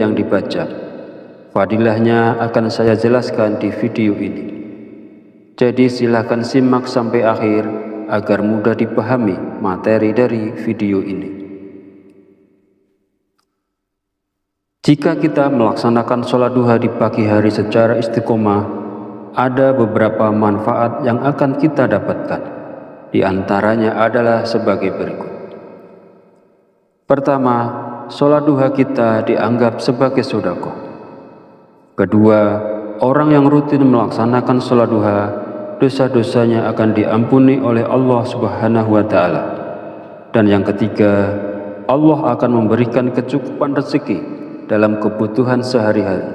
yang dibaca. Fadilahnya akan saya jelaskan di video ini. Jadi silakan simak sampai akhir agar mudah dipahami materi dari video ini. Jika kita melaksanakan sholat duha di pagi hari secara istiqomah, ada beberapa manfaat yang akan kita dapatkan. Di antaranya adalah sebagai berikut. Pertama, sholat duha kita dianggap sebagai sedekah. Kedua, orang yang rutin melaksanakan sholat duha, dosa-dosanya akan diampuni oleh Allah Subhanahu wa Ta'ala. Dan yang ketiga, Allah akan memberikan kecukupan rezeki dalam kebutuhan sehari-hari,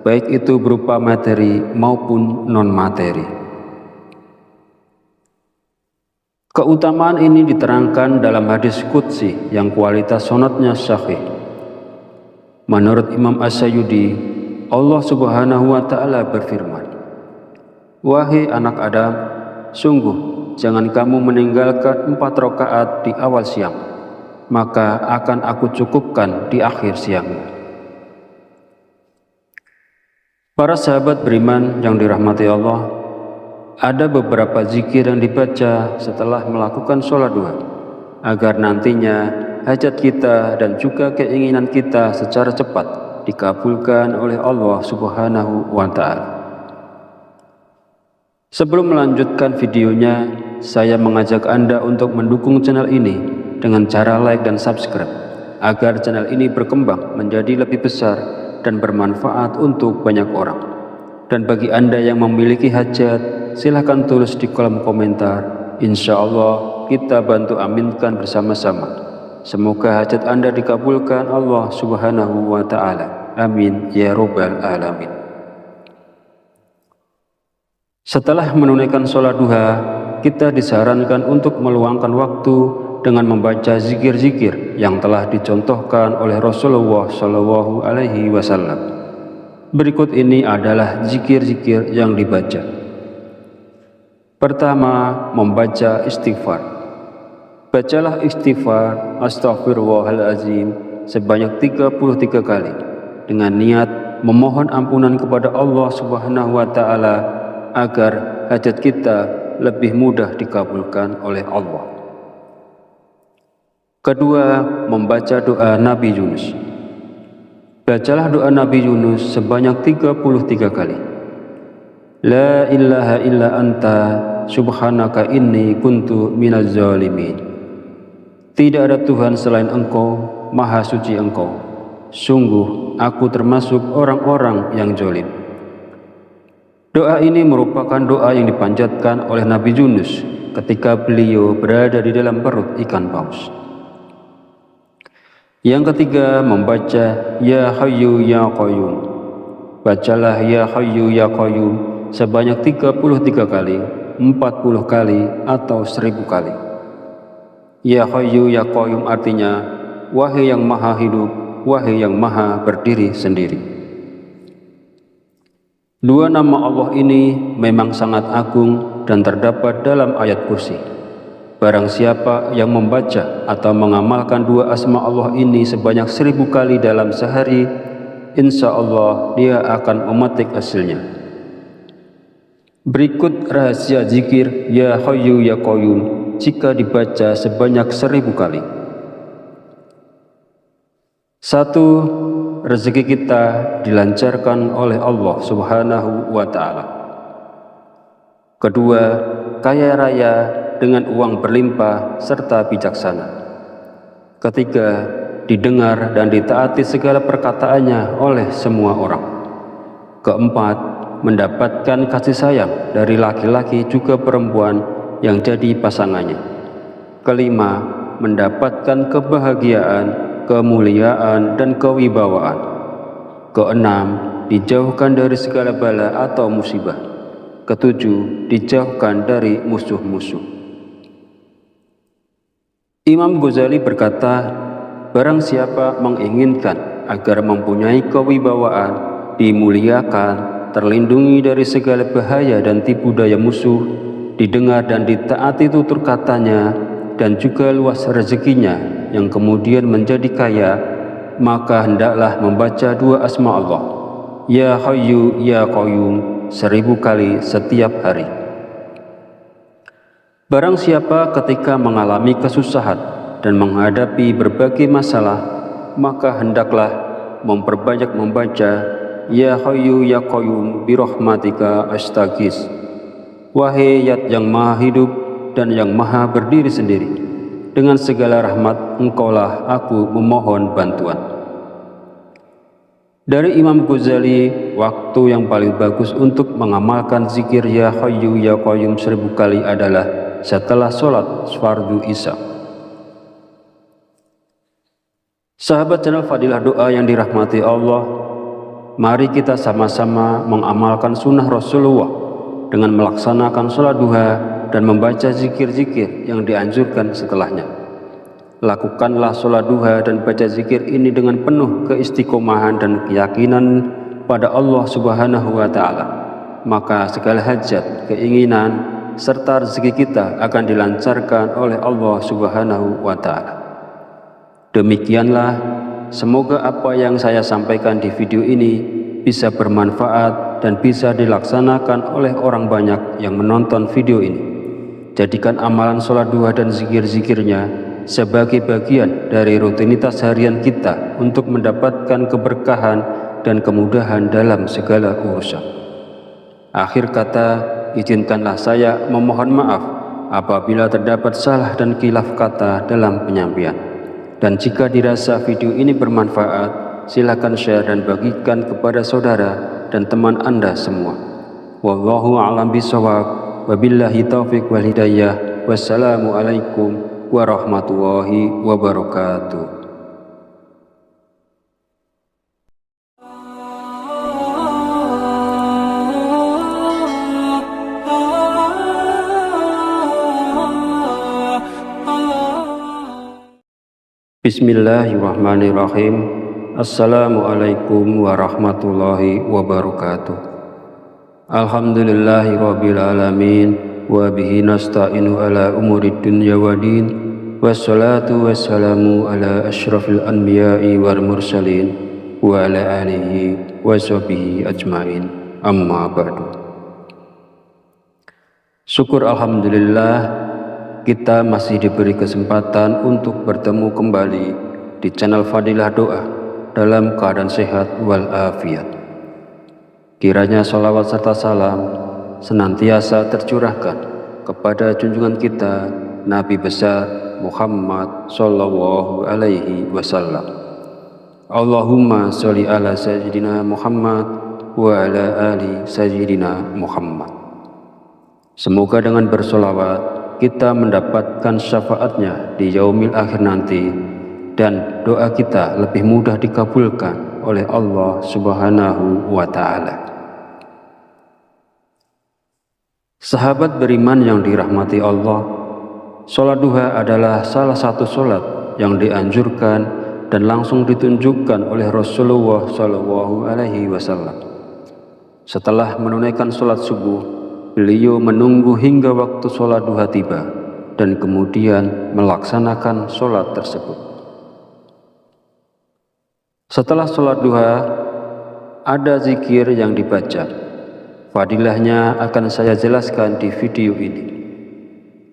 baik itu berupa materi maupun non-materi. Keutamaan ini diterangkan dalam hadis qudsi yang kualitas sanadnya sahih. Menurut Imam As-Sayyidi, Allah Subhanahu wa Ta'ala berfirman, "Wahai anak Adam, sungguh jangan kamu meninggalkan 4 rakaat di awal siang, maka akan aku cukupkan di akhir siang." Para sahabat beriman yang dirahmati Allah, ada beberapa zikir yang dibaca setelah melakukan sholat duha, agar nantinya hajat kita dan juga keinginan kita secara cepat dikabulkan oleh Allah Subhanahu wa Ta'ala. Sebelum melanjutkan videonya, saya mengajak Anda untuk mendukung channel ini dengan cara like dan subscribe, agar channel ini berkembang menjadi lebih besar dan bermanfaat untuk banyak orang. Dan bagi Anda yang memiliki hajat, silahkan tulis di kolom komentar. Insya Allah kita bantu aminkan bersama-sama. Semoga hajat Anda dikabulkan Allah Subhanahu wa Ta'ala. Amin ya Rabbal Alamin. Setelah menunaikan sholat duha, kita disarankan untuk meluangkan waktu dengan membaca zikir-zikir yang telah dicontohkan oleh Rasulullah Shallallahu Alaihi Wasallam. Berikut ini adalah zikir-zikir yang dibaca. Pertama, membaca istighfar. Bacalah istighfar Astaghfirullahaladzim sebanyak 33 kali dengan niat memohon ampunan kepada Allah Subhanahu wa Ta'ala agar hajat kita lebih mudah dikabulkan oleh Allah. Kedua, membaca doa Nabi Yunus. Bacalah doa Nabi Yunus sebanyak 33 kali. La ilaha illa anta subhanaka inni kuntu minaz zalimin. Tidak ada Tuhan selain Engkau, maha suci Engkau. Sungguh aku termasuk orang-orang yang zalim. Doa ini merupakan doa yang dipanjatkan oleh Nabi Yunus ketika beliau berada di dalam perut ikan paus. Yang ketiga, membaca Ya Hayyu Ya Qayyum. Bacalah Ya Hayyu Ya Qayyum sebanyak 33 kali, 40 kali, atau 1000 kali. Ya Hayyu Ya Qayyum artinya, wahai yang maha hidup, wahai yang maha berdiri sendiri. Dua nama Allah ini memang sangat agung dan terdapat dalam ayat kursi. Barang siapa yang membaca atau mengamalkan dua asma Allah ini sebanyak 1000 kali dalam sehari, insya Allah dia akan memetik hasilnya. Berikut rahasia zikir Ya Hayyu Ya Qayyum jika dibaca sebanyak 1000 kali. 1. Rezeki kita dilancarkan oleh Allah Subhanahu wa Ta'ala. Kedua, kaya raya dengan uang berlimpah serta bijaksana. Ketiga, didengar dan ditaati segala perkataannya oleh semua orang. Keempat, mendapatkan kasih sayang dari laki-laki juga perempuan yang jadi pasangannya. Kelima, mendapatkan kebahagiaan, kemuliaan, dan kewibawaan. Keenam, dijauhkan dari segala bala atau musibah. Ketujuh, dijauhkan dari musuh-musuh. Imam Ghazali berkata, barang siapa menginginkan agar mempunyai kewibawaan, dimuliakan, terlindungi dari segala bahaya dan tipu daya musuh, didengar dan ditaati tutur katanya, dan juga luas rezekinya yang kemudian menjadi kaya, maka hendaklah membaca dua asma Allah, Ya Hayyu Ya Qayyum, 1000 kali setiap hari. Barang siapa ketika mengalami kesusahan dan menghadapi berbagai masalah, maka hendaklah memperbanyak membaca Ya Hayyu Ya Qayyum birahmatika astaghis. Wahai Zat yang maha hidup dan yang maha berdiri sendiri, dengan segala rahmat engkaulah aku memohon bantuan. Dari Imam Ghazali, waktu yang paling bagus untuk mengamalkan zikir Ya Hayyu Ya Qayyum 1000 kali adalah setelah sholat fardu isya. Sahabat channel Fadilah Doa yang dirahmati Allah, mari kita sama-sama mengamalkan sunnah Rasulullah dengan melaksanakan sholat duha dan membaca zikir-zikir yang dianjurkan setelahnya. Lakukanlah sholat duha dan baca zikir ini dengan penuh keistiqomahan dan keyakinan pada Allah Subhanahu wa Ta'ala. Maka segala hajat, keinginan, serta rezeki kita akan dilancarkan oleh Allah Subhanahu wa Ta'ala. Demikianlah, semoga apa yang saya sampaikan di video ini bisa bermanfaat dan bisa dilaksanakan oleh orang banyak yang menonton video ini. Jadikan amalan sholat duha dan zikir-zikirnya sebagai bagian dari rutinitas harian kita untuk mendapatkan keberkahan dan kemudahan dalam segala urusan. Akhir kata, izinkanlah saya memohon maaf apabila terdapat salah dan khilaf kata dalam penyampaian. Dan jika dirasa video ini bermanfaat, silakan share dan bagikan kepada saudara dan teman Anda semua. Wallahu a'lam bishawab. Wabillahi taufiq wal hidayah. Wassalamualaikum warahmatullahi wabarakatuh. Bismillahirrahmanirrahim. Assalamualaikum warahmatullahi wabarakatuh. Alhamdulillahi rabbil alamin, wa bihi nasta'inu ala umurid dunya waddin, wassalatu wassalamu ala asyrafil anbiya'i wal mursalin wa ala alihi wa sahbihi ajmain, amma ba'du. Syukur alhamdulillah, kita masih diberi kesempatan untuk bertemu kembali di channel Fadilah Doa dalam keadaan sehat walafiat. Kiranya sholawat serta salam senantiasa tercurahkan kepada junjungan kita Nabi besar Muhammad Sallallahu Alaihi Wasallam. Allahumma sholli ala sayyidina Muhammad wa ala ali sayyidina Muhammad. Semoga dengan bersolawat kita mendapatkan syafaatnya di yaumil akhir nanti, dan doa kita lebih mudah dikabulkan oleh Allah Subhanahu wa Ta'ala. Sahabat beriman yang dirahmati Allah, sholat duha adalah salah satu sholat yang dianjurkan dan langsung ditunjukkan oleh Rasulullah Shallallahu Alaihi Wasallam. Setelah menunaikan sholat subuh, beliau menunggu hingga waktu sholat duha tiba dan kemudian melaksanakan sholat tersebut. Setelah sholat duha, ada zikir yang dibaca. Fadilahnya akan saya jelaskan di video ini.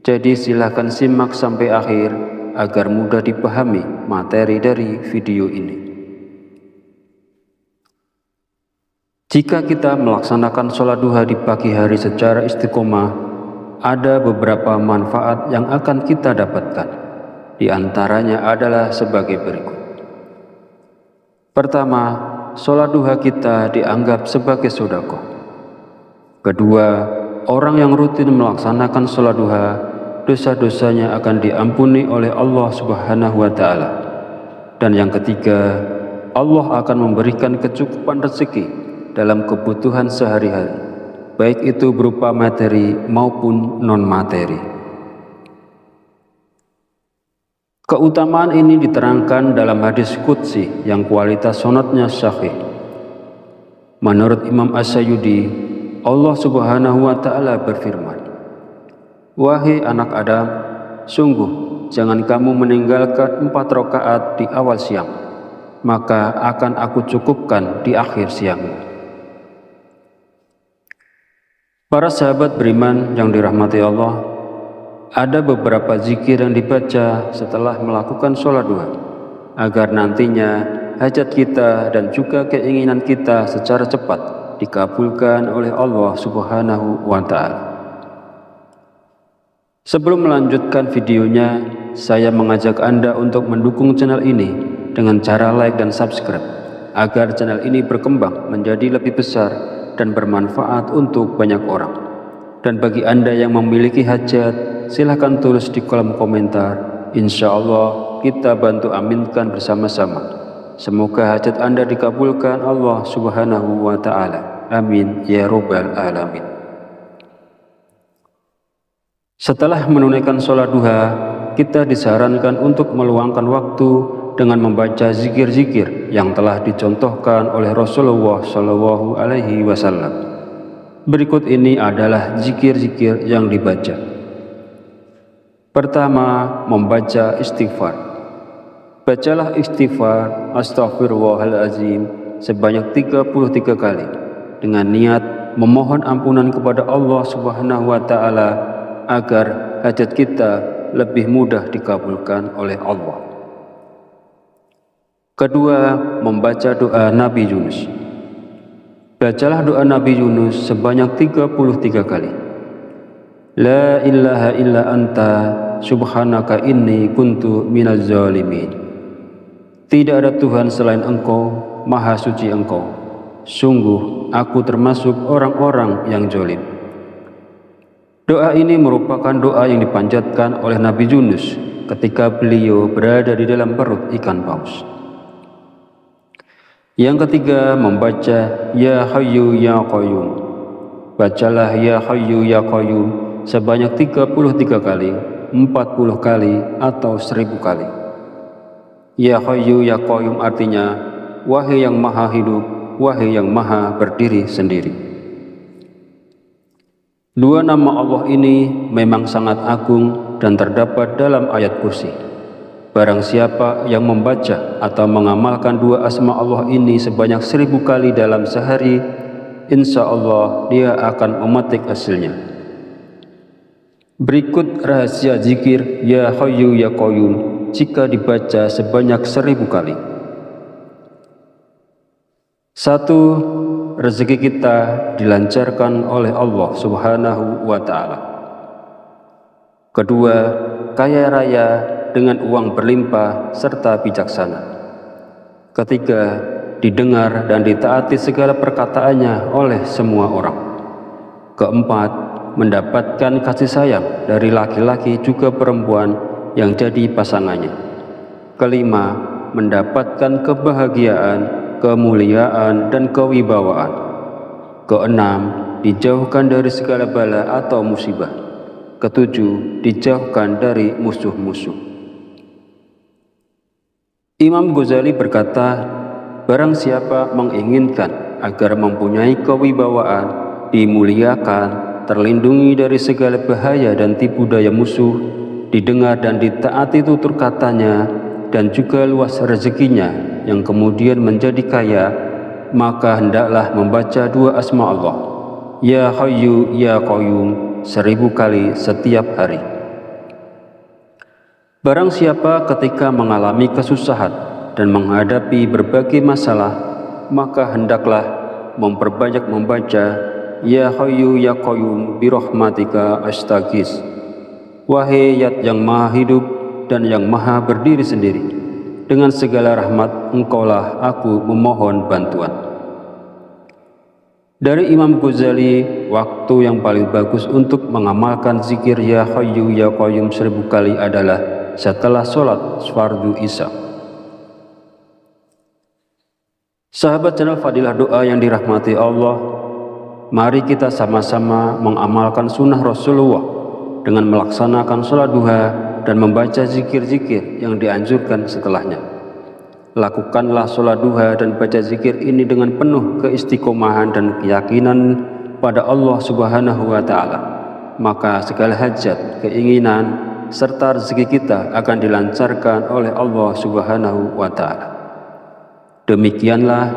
Jadi silahkan simak sampai akhir agar mudah dipahami materi dari video ini. Jika kita melaksanakan sholat duha di pagi hari secara istiqomah, ada beberapa manfaat yang akan kita dapatkan. Di antaranya adalah sebagai berikut. Pertama, sholat duha kita dianggap sebagai sedekah. Kedua, orang yang rutin melaksanakan sholat duha, dosa-dosanya akan diampuni oleh Allah Subhanahu wa Ta'ala. Dan yang ketiga, Allah akan memberikan kecukupan rezeki dalam kebutuhan sehari-hari, baik itu berupa materi maupun non-materi. Keutamaan ini diterangkan dalam hadis qudsi yang kualitas sanadnya sahih. Menurut Imam As-Sayyidi, Allah Subhanahu wa Ta'ala berfirman, "Wahai anak Adam, sungguh jangan kamu meninggalkan 4 rakaat di awal siang, maka akan aku cukupkan di akhir siangmu. Para sahabat beriman yang dirahmati Allah, ada beberapa zikir yang dibaca setelah melakukan sholat duha, agar nantinya hajat kita dan juga keinginan kita secara cepat dikabulkan oleh Allah Subhanahu wa Ta'ala. Sebelum melanjutkan videonya, saya mengajak Anda untuk mendukung channel ini dengan cara like dan subscribe, agar channel ini berkembang menjadi lebih besar dan bermanfaat untuk banyak orang. Dan bagi Anda yang memiliki hajat, silahkan tulis di kolom komentar. Insya Allah kita bantu aminkan bersama-sama. Semoga hajat Anda dikabulkan Allah Subhanahu wa Ta'ala. Amin ya Rabbal Alamin. Setelah menunaikan sholat duha, kita disarankan untuk meluangkan waktu dengan membaca zikir-zikir yang telah dicontohkan oleh Rasulullah Shallallahu Alaihi Wasallam. Berikut ini adalah zikir-zikir yang dibaca. Pertama, membaca istighfar. Bacalah istighfar Astaghfirullahaladzim sebanyak 33 kali dengan niat memohon ampunan kepada Allah Subhanahu wa Ta'ala agar hajat kita lebih mudah dikabulkan oleh Allah. Kedua, membaca doa Nabi Yunus. Bacalah doa Nabi Yunus sebanyak 33 kali. La ilaha illa anta subhanaka inni kuntu minaz zalimin. Tidak ada Tuhan selain Engkau, maha suci Engkau. Sungguh aku termasuk orang-orang yang zalim. Doa ini merupakan doa yang dipanjatkan oleh Nabi Yunus ketika beliau berada di dalam perut ikan paus. Yang ketiga, membaca Ya Hayyu Ya Qayyum. Bacalah Ya Hayyu Ya Qayyum sebanyak 33 kali, 40 kali, atau 1000 kali. Ya Hayyu Ya Qayyum artinya, wahai yang maha hidup, wahai yang maha berdiri sendiri. Dua nama Allah ini memang sangat agung dan terdapat dalam ayat kursi. Barang siapa yang membaca atau mengamalkan dua asma Allah ini sebanyak 1000 kali dalam sehari, insya Allah dia akan memetik hasilnya. Berikut rahasia zikir Ya Hayyu Ya Qayyum jika dibaca sebanyak 1000 kali. 1. Rezeki kita dilancarkan oleh Allah Subhanahu wa Ta'ala. Kedua, kaya raya dengan uang berlimpah serta bijaksana. Ketiga, didengar dan ditaati segala perkataannya oleh semua orang. Keempat, mendapatkan kasih sayang dari laki-laki juga perempuan yang jadi pasangannya. Kelima, mendapatkan kebahagiaan, kemuliaan, dan kewibawaan. Keenam, dijauhkan dari segala bala atau musibah. Ketujuh, dijauhkan dari musuh-musuh. Imam Ghazali berkata, barang siapa menginginkan agar mempunyai kewibawaan, dimuliakan, terlindungi dari segala bahaya dan tipu daya musuh, didengar dan ditaati tutur katanya, dan juga luas rezekinya yang kemudian menjadi kaya, maka hendaklah membaca dua asma Allah, Ya Hayyu Ya Qayyum, 1000 kali setiap hari. Barang siapa ketika mengalami kesusahan dan menghadapi berbagai masalah, maka hendaklah memperbanyak membaca Ya Hayyu Ya Qayyum birahmatika astaghis. Wahai Zat yang maha hidup dan yang maha berdiri sendiri, dengan segala rahmat Engkaulah aku memohon bantuan. Dari Imam Ghazali, waktu yang paling bagus untuk mengamalkan zikir Ya Hayyu Ya Qayyum 1000 kali adalah setelah sholat fardu isya. Sahabat channel Fadilah Doa yang dirahmati Allah, mari kita sama-sama mengamalkan sunnah Rasulullah dengan melaksanakan sholat duha dan membaca zikir-zikir yang dianjurkan setelahnya. Lakukanlah sholat duha dan baca zikir ini dengan penuh keistiqomahan dan keyakinan pada Allah Subhanahu wa Ta'ala. Maka segala hajat, keinginan, serta rezeki kita akan dilancarkan oleh Allah Subhanahu wa Ta'ala. Demikianlah,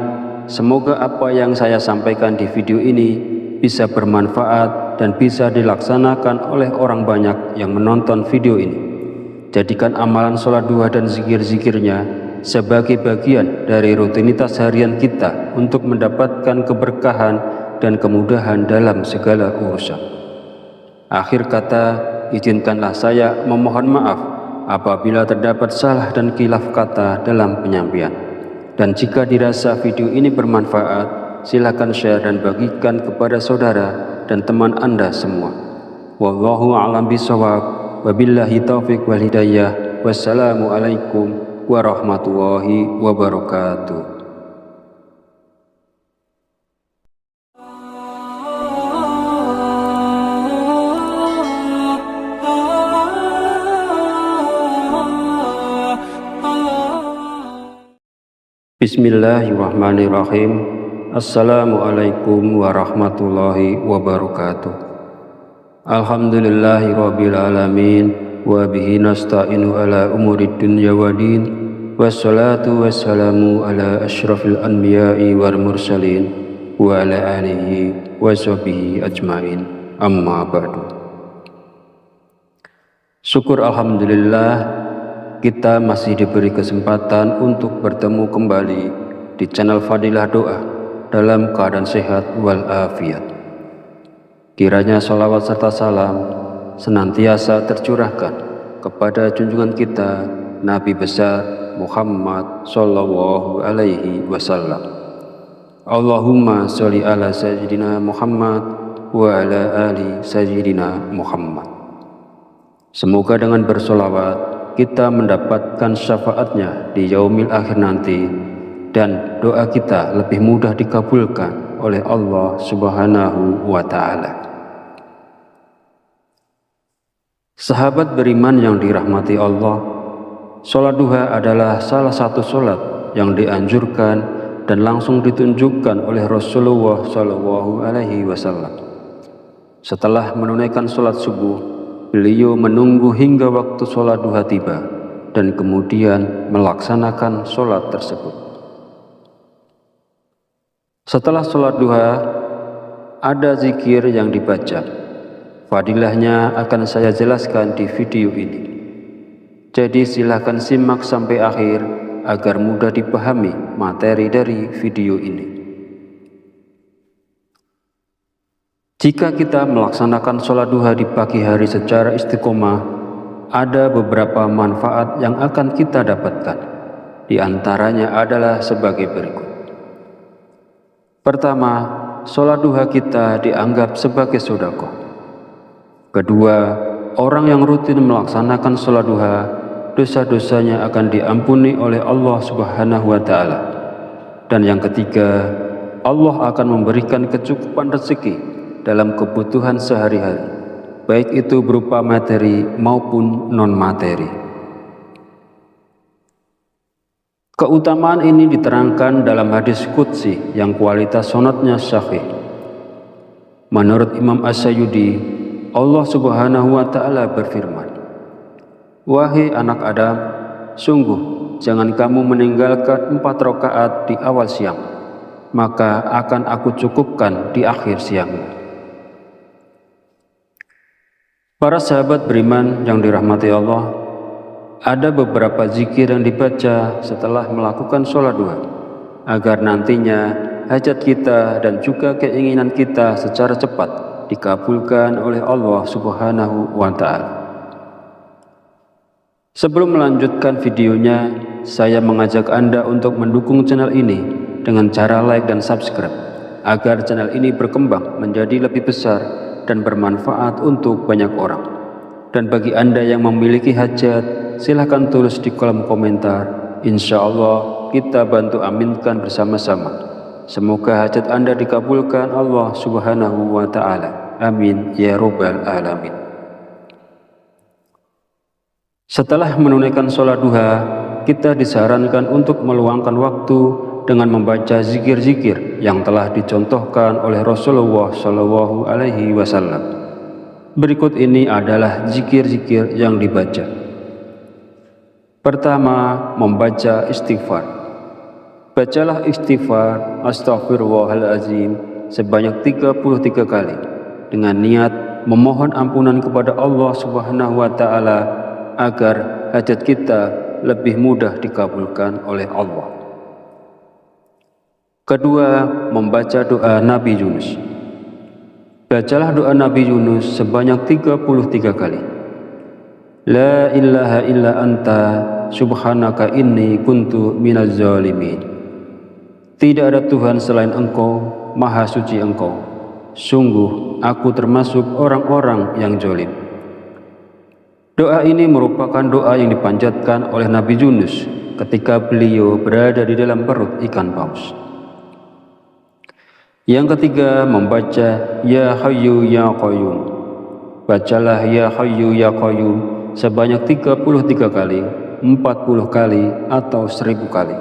semoga apa yang saya sampaikan di video ini bisa bermanfaat dan bisa dilaksanakan oleh orang banyak yang menonton video ini. Jadikan amalan sholat duha dan zikir-zikirnya sebagai bagian dari rutinitas harian kita untuk mendapatkan keberkahan dan kemudahan dalam segala urusan. Akhir kata, izinkanlah saya memohon maaf apabila terdapat salah dan khilaf kata dalam penyampaian. Dan jika dirasa video ini bermanfaat, silakan share dan bagikan kepada saudara dan teman Anda semua. Wallahu a'lam bishawab. Wabillahi taufiq wal hidayah. Wassalamualaikum warahmatullahi wabarakatuh. Bismillahirrahmanirrahim. Assalamualaikum warahmatullahi wabarakatuh. Alhamdulillahirabbil alamin wa bihi nasta'inu ala umurid dunya waddin. Wassalatu wassalamu ala asyrafil anbiya'i wal mursalin wa ala alihi wa sahbihi ajmain. Amma ba'du. Syukur alhamdulillah, kita masih diberi kesempatan untuk bertemu kembali di channel Fadilah Doa dalam keadaan sehat walafiat. Kiranya sholawat serta salam senantiasa tercurahkan kepada junjungan kita Nabi besar Muhammad Sallallahu Alaihi Wasallam. Allahumma sholli ala Sayyidina Muhammad wa ala ali Sayyidina Muhammad. Semoga dengan bersolawat kita mendapatkan syafaatnya di yaumil akhir nanti, dan doa kita lebih mudah dikabulkan oleh Allah Subhanahu wa Ta'ala. Sahabat beriman yang dirahmati Allah, sholat duha adalah salah satu sholat yang dianjurkan dan langsung ditunjukkan oleh Rasulullah Shallallahu Alaihi Wasallam. Setelah menunaikan sholat subuh, beliau menunggu hingga waktu sholat duha tiba dan kemudian melaksanakan sholat tersebut. Setelah sholat duha, ada zikir yang dibaca. Fadilahnya akan saya jelaskan di video ini. Jadi silahkan simak sampai akhir agar mudah dipahami materi dari video ini. Jika kita melaksanakan sholat duha di pagi hari secara istiqomah, ada beberapa manfaat yang akan kita dapatkan. Di antaranya adalah sebagai berikut. Pertama, sholat duha kita dianggap sebagai sedekah. Kedua, orang yang rutin melaksanakan sholat duha, dosa-dosanya akan diampuni oleh Allah Subhanahu wa Ta'ala. Dan yang ketiga, Allah akan memberikan kecukupan rezeki dalam kebutuhan sehari-hari, baik itu berupa materi maupun non-materi. Keutamaan ini diterangkan dalam hadis qudsi yang kualitas sanadnya sahih. Menurut Imam As-Sayyidi, Allah Subhanahu wa Ta'ala berfirman, "Wahai anak Adam, sungguh jangan kamu meninggalkan 4 rakaat di awal siang, maka akan aku cukupkan di akhir siangmu." Para sahabat beriman yang dirahmati Allah, ada beberapa zikir yang dibaca setelah melakukan sholat duha, agar nantinya hajat kita dan juga keinginan kita secara cepat dikabulkan oleh Allah Subhanahu wa Ta'ala. Sebelum melanjutkan videonya, saya mengajak Anda untuk mendukung channel ini dengan cara like dan subscribe, agar channel ini berkembang menjadi lebih besar dan bermanfaat untuk banyak orang. Dan bagi Anda yang memiliki hajat, silahkan tulis di kolom komentar. Insya Allah kita bantu aminkan bersama-sama. Semoga hajat Anda dikabulkan Allah Subhanahu wa Ta'ala. Amin ya Rabbal Alamin. Setelah menunaikan sholat duha, kita disarankan untuk meluangkan waktu dengan membaca zikir-zikir yang telah dicontohkan oleh Rasulullah Shallallahu Alaihi Wasallam. Berikut ini adalah zikir-zikir yang dibaca. Pertama, membaca istighfar. Bacalah istighfar astaghfirullahalazim sebanyak 33 kali dengan niat memohon ampunan kepada Allah Subhanahu wa taala agar hajat kita lebih mudah dikabulkan oleh Allah. Kedua, membaca doa Nabi Yunus. Bacalah doa Nabi Yunus sebanyak 33 kali. La ilaha illa anta subhanaka inni kuntu minaz zalimin. Tidak ada Tuhan selain Engkau, maha suci Engkau. Sungguh aku termasuk orang-orang yang zalim. Doa ini merupakan doa yang dipanjatkan oleh Nabi Yunus ketika beliau berada di dalam perut ikan paus. Yang ketiga, membaca Ya Hayyu Ya Qayyum. Bacalah Ya Hayyu Ya Qayyum sebanyak 33 kali, 40 kali, atau 1000 kali.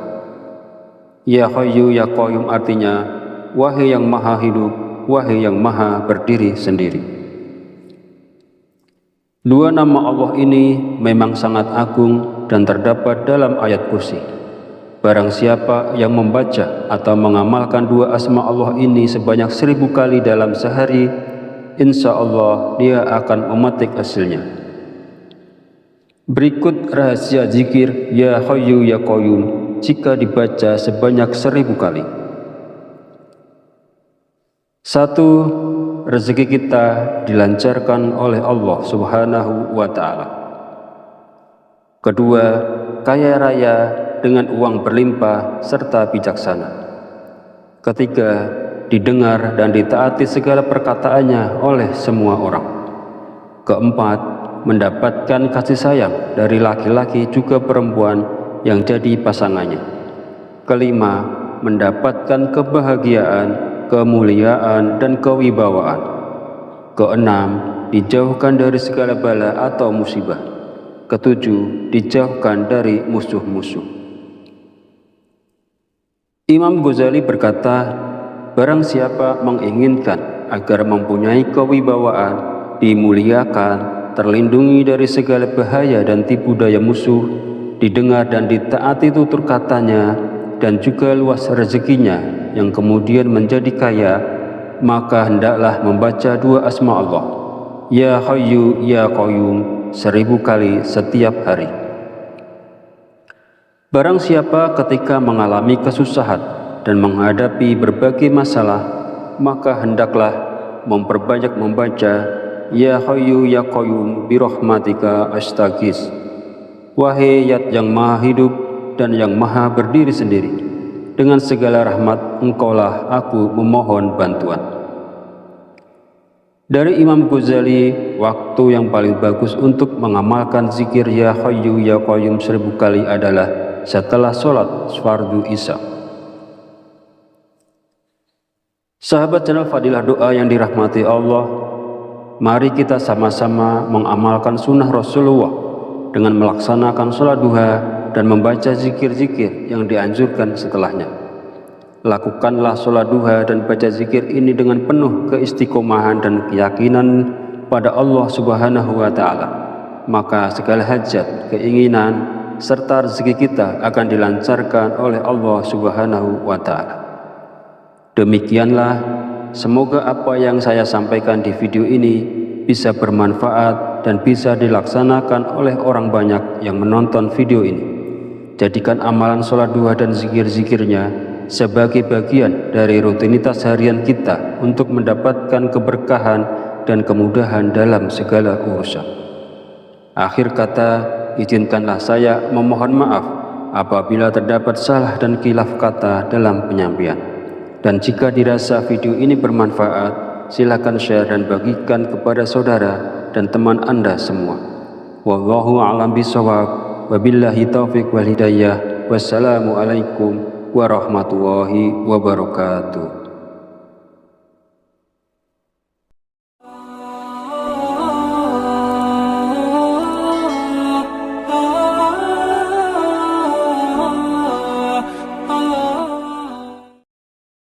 Ya Hayyu Ya Qayyum artinya, wahai yang maha hidup, wahai yang maha berdiri sendiri. Dua nama Allah ini memang sangat agung dan terdapat dalam ayat kursi. Barang siapa yang membaca atau mengamalkan dua asma Allah ini sebanyak 1000 kali dalam sehari, insya Allah dia akan memetik hasilnya. Berikut rahasia zikir Ya Hayyu Ya Qayyum jika dibaca sebanyak 1000 kali. 1. Rezeki kita dilancarkan oleh Allah Subhanahu wa ta'ala. Kedua, kaya raya dengan uang berlimpah serta bijaksana. Ketiga, didengar dan ditaati segala perkataannya oleh semua orang. Keempat, mendapatkan kasih sayang dari laki-laki juga perempuan yang jadi pasangannya. Kelima, mendapatkan kebahagiaan, kemuliaan, dan kewibawaan. Keenam, dijauhkan dari segala bala atau musibah. Ketujuh, dijauhkan dari musuh-musuh. Imam Ghazali berkata, barang siapa menginginkan agar mempunyai kewibawaan, dimuliakan, terlindungi dari segala bahaya dan tipu daya musuh, didengar dan ditaati tutur katanya, dan juga luas rezekinya yang kemudian menjadi kaya, maka hendaklah membaca dua asma Allah, Ya Hayyu Ya Qayyum, 1000 kali setiap hari. Barang siapa ketika mengalami kesusahan dan menghadapi berbagai masalah, maka hendaklah memperbanyak membaca Ya Hayyu Ya Qayyum birahmatika astaghis. Wahai Zat yang maha hidup dan yang maha berdiri sendiri, dengan segala rahmat Engkaulah aku memohon bantuan. Dari Imam Ghazali, waktu yang paling bagus untuk mengamalkan zikir Ya Hayyu Ya Qayyum 1000 kali adalah setelah sholat fardu isya. Sahabat channel Fadilah Doa yang dirahmati Allah, mari kita sama-sama mengamalkan sunnah Rasulullah dengan melaksanakan sholat duha dan membaca zikir-zikir yang dianjurkan setelahnya. Lakukanlah sholat duha dan baca zikir ini dengan penuh keistiqomahan dan keyakinan pada Allah Subhanahu wa ta'ala. Maka segala hajat, keinginan, serta rezeki kita akan dilancarkan oleh Allah Subhanahu wa ta'ala. Demikianlah, semoga apa yang saya sampaikan di video ini bisa bermanfaat dan bisa dilaksanakan oleh orang banyak yang menonton video ini. Jadikan amalan sholat duha dan zikir-zikirnya sebagai bagian dari rutinitas harian kita untuk mendapatkan keberkahan dan kemudahan dalam segala urusan. Akhir kata, izinkanlah saya memohon maaf apabila terdapat salah dan khilaf kata dalam penyampaian. Dan jika dirasa video ini bermanfaat, silakan share dan bagikan kepada saudara dan teman Anda semua. Wallahu a'lam bishawab. Wabillahi taufiq wal hidayah. Wassalamualaikum warahmatullahi wabarakatuh.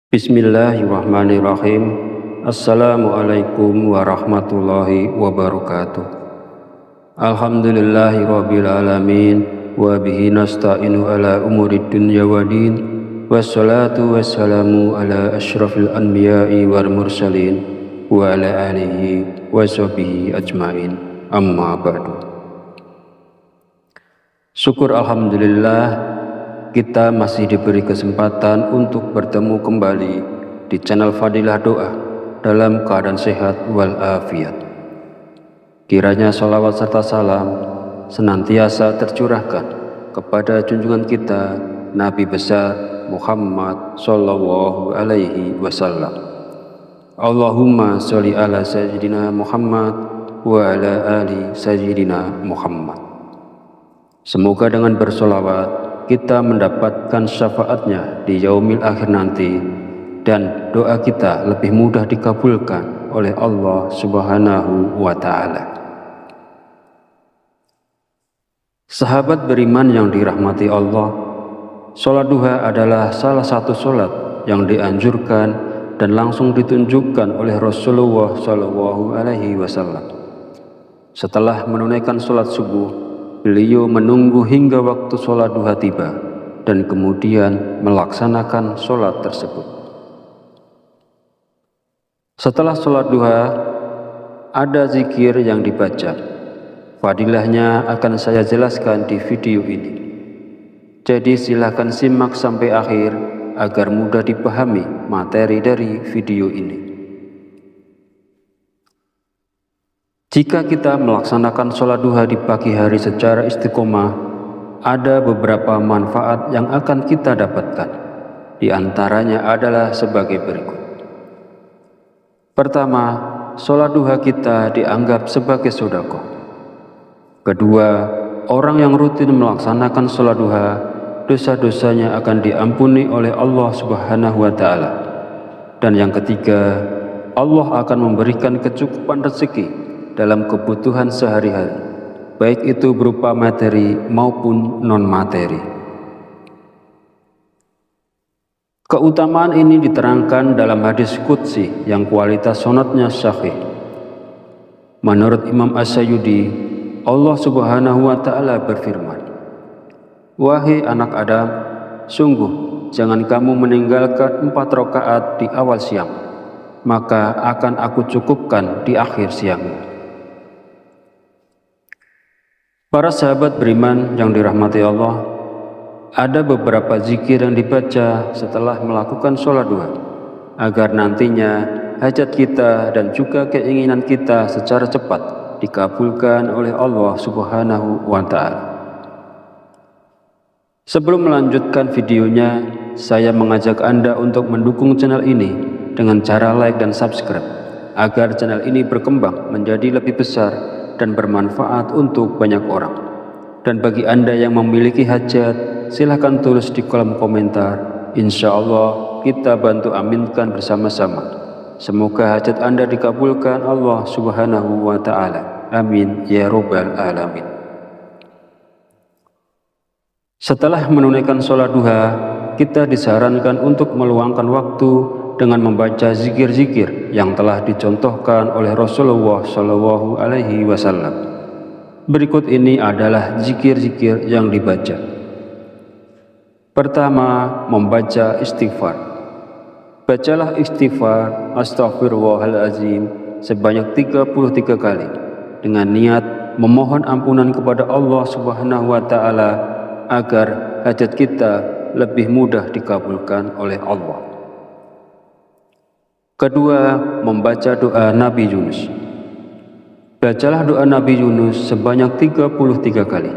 Bismillahirrahmanirrahim. Assalamualaikum warahmatullahi wabarakatuh. Alhamdulillahi rabbil alamin, wa bihi nasta'inu ala umurid dunya wa din, wassalatu wassalamu ala asyrafil anbiya'i wal mursalin wa ala alihi wa sahbihi ajmain, amma ba'du. Syukur alhamdulillah, kita masih diberi kesempatan untuk bertemu kembali di channel Fadilah Doa dalam keadaan sehat walafiat. Kiranya sholawat serta salam senantiasa tercurahkan kepada junjungan kita Nabi besar Muhammad sallallahu alaihi wasallam. Allahumma sholli ala sayyidina Muhammad wa ala ali sayyidina Muhammad. Semoga dengan bersolawat kita mendapatkan syafaatnya di yaumil akhir nanti, dan doa kita lebih mudah dikabulkan oleh Allah Subhanahu wa ta'ala. Sahabat beriman yang dirahmati Allah, sholat duha adalah salah satu sholat yang dianjurkan dan langsung ditunjukkan oleh Rasulullah Shallallahu Alaihi Wasallam. Setelah menunaikan sholat subuh, beliau menunggu hingga waktu sholat duha tiba dan kemudian melaksanakan sholat tersebut. Setelah sholat duha, ada zikir yang dibaca. Fadilahnya akan saya jelaskan di video ini. Jadi silakan simak sampai akhir agar mudah dipahami materi dari video ini. Jika kita melaksanakan sholat duha di pagi hari secara istiqomah, ada beberapa manfaat yang akan kita dapatkan. Di antaranya adalah sebagai berikut. Pertama, sholat duha kita dianggap sebagai sedekah. Kedua, orang yang rutin melaksanakan sholat duha, dosa-dosanya akan diampuni oleh Allah Subhanahu wa ta'ala. Dan yang ketiga, Allah akan memberikan kecukupan rezeki dalam kebutuhan sehari-hari, baik itu berupa materi maupun non-materi. Keutamaan ini diterangkan dalam hadis qudsi yang kualitas sanadnya sahih. Menurut Imam As-Sayyidi, Allah Subhanahu wa ta'ala berfirman, "Wahai anak Adam, sungguh jangan kamu meninggalkan 4 rakaat di awal siang, maka akan aku cukupkan di akhir siangmu." Para sahabat beriman yang dirahmati Allah, ada beberapa zikir yang dibaca setelah melakukan sholat duha, agar nantinya hajat kita dan juga keinginan kita secara cepat dikabulkan oleh Allah Subhanahu wa ta'ala. Sebelum melanjutkan videonya, saya mengajak Anda untuk mendukung channel ini dengan cara like dan subscribe, agar channel ini berkembang menjadi lebih besar dan bermanfaat untuk banyak orang. Dan bagi Anda yang memiliki hajat, silahkan tulis di kolom komentar. Insya Allah kita bantu aminkan bersama-sama. Semoga hajat Anda dikabulkan Allah Subhanahu wa ta'ala. Amin ya rabbal alamin. Setelah menunaikan sholat duha, kita disarankan untuk meluangkan waktu dengan membaca zikir-zikir yang telah dicontohkan oleh Rasulullah Shallallahu Alaihi Wasallam. Berikut ini adalah zikir-zikir yang dibaca. Pertama, membaca istighfar. Bacalah istighfar Astaghfirullahaladzim sebanyak 33 kali dengan niat memohon ampunan kepada Allah Subhanahu wa ta'ala agar hajat kita lebih mudah dikabulkan oleh Allah. Kedua, membaca doa Nabi Yunus. Bacalah doa Nabi Yunus sebanyak 33 kali.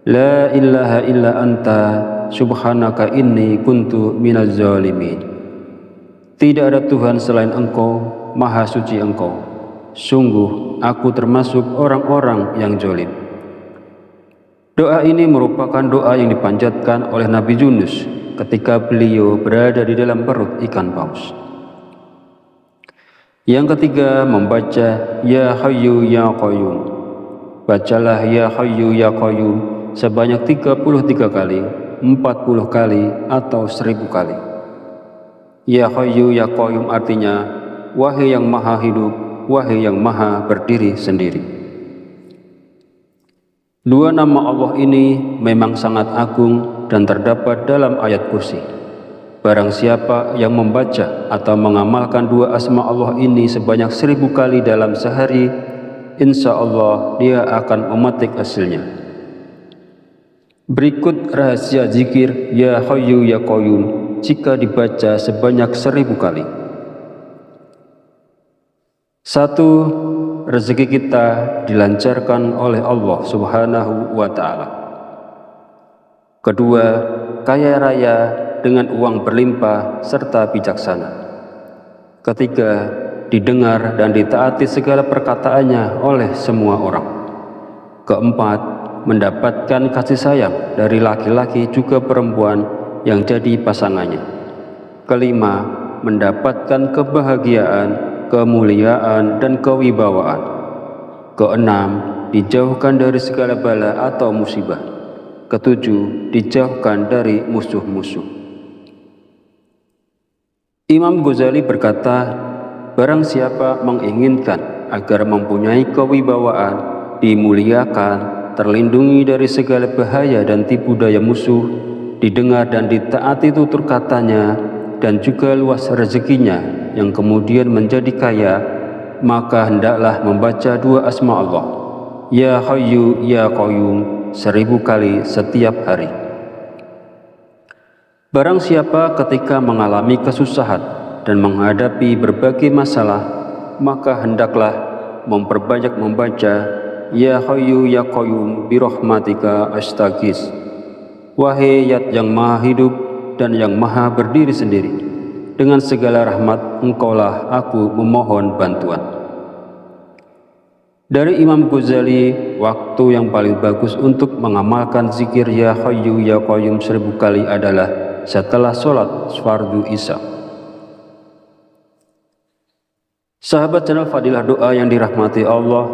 La ilaha illa anta subhanaka inni kuntu minaz zalimin. Tidak ada Tuhan selain Engkau, Maha Suci Engkau. Sungguh aku termasuk orang-orang yang zalim. Doa ini merupakan doa yang dipanjatkan oleh Nabi Yunus ketika beliau berada di dalam perut ikan paus. Yang ketiga, membaca Ya Hayyu Ya Qayyum. Bacalah Ya Hayyu Ya Qayyum sebanyak 33 kali, 40 kali, atau 1000 kali. Ya Hayyu Ya Qayyum artinya, wahai yang maha hidup, wahai yang maha berdiri sendiri. Dua nama Allah ini memang sangat agung dan terdapat dalam ayat kursi. Barang siapa yang membaca atau mengamalkan dua asma Allah ini sebanyak 1000 kali dalam sehari, insya Allah dia akan memetik hasilnya. Berikut rahasia zikir Ya Hayyu Ya Qayyum jika dibaca sebanyak 1000 kali. 1. Rezeki kita dilancarkan oleh Allah Subhanahu wa Ta'ala. 2. Kaya raya dengan uang berlimpah serta bijaksana. 3. Didengar dan ditaati segala perkataannya oleh semua orang. 4. Mendapatkan kasih sayang dari laki-laki juga perempuan yang jadi pasangannya. 5. Mendapatkan kebahagiaan, kemuliaan, dan kewibawaan. 6. Dijauhkan dari segala bala atau musibah. 7. Dijauhkan dari musuh-musuh. Imam Ghazali berkata, barang siapa menginginkan agar mempunyai kewibawaan, dimuliakan, terlindungi dari segala bahaya dan tipu daya musuh, didengar dan ditaati tutur katanya, dan juga luas rezekinya yang kemudian menjadi kaya, maka hendaklah membaca dua asma Allah, Ya Hayyu Ya Qayyum, 1000 kali setiap hari. Barang siapa ketika mengalami kesusahan dan menghadapi berbagai masalah, maka hendaklah memperbanyak membaca Ya Hayyu Ya Qayyum birahmatika astaghis. Wahai Zat yang maha hidup dan yang maha berdiri sendiri, dengan segala rahmat engkaulah aku memohon bantuan. Dari Imam Ghazali, waktu yang paling bagus untuk mengamalkan zikir Ya Hayyu Ya Qayyum 1000 kali adalah setelah sholat fardu isya. Sahabat channel Fadilah Doa yang dirahmati Allah,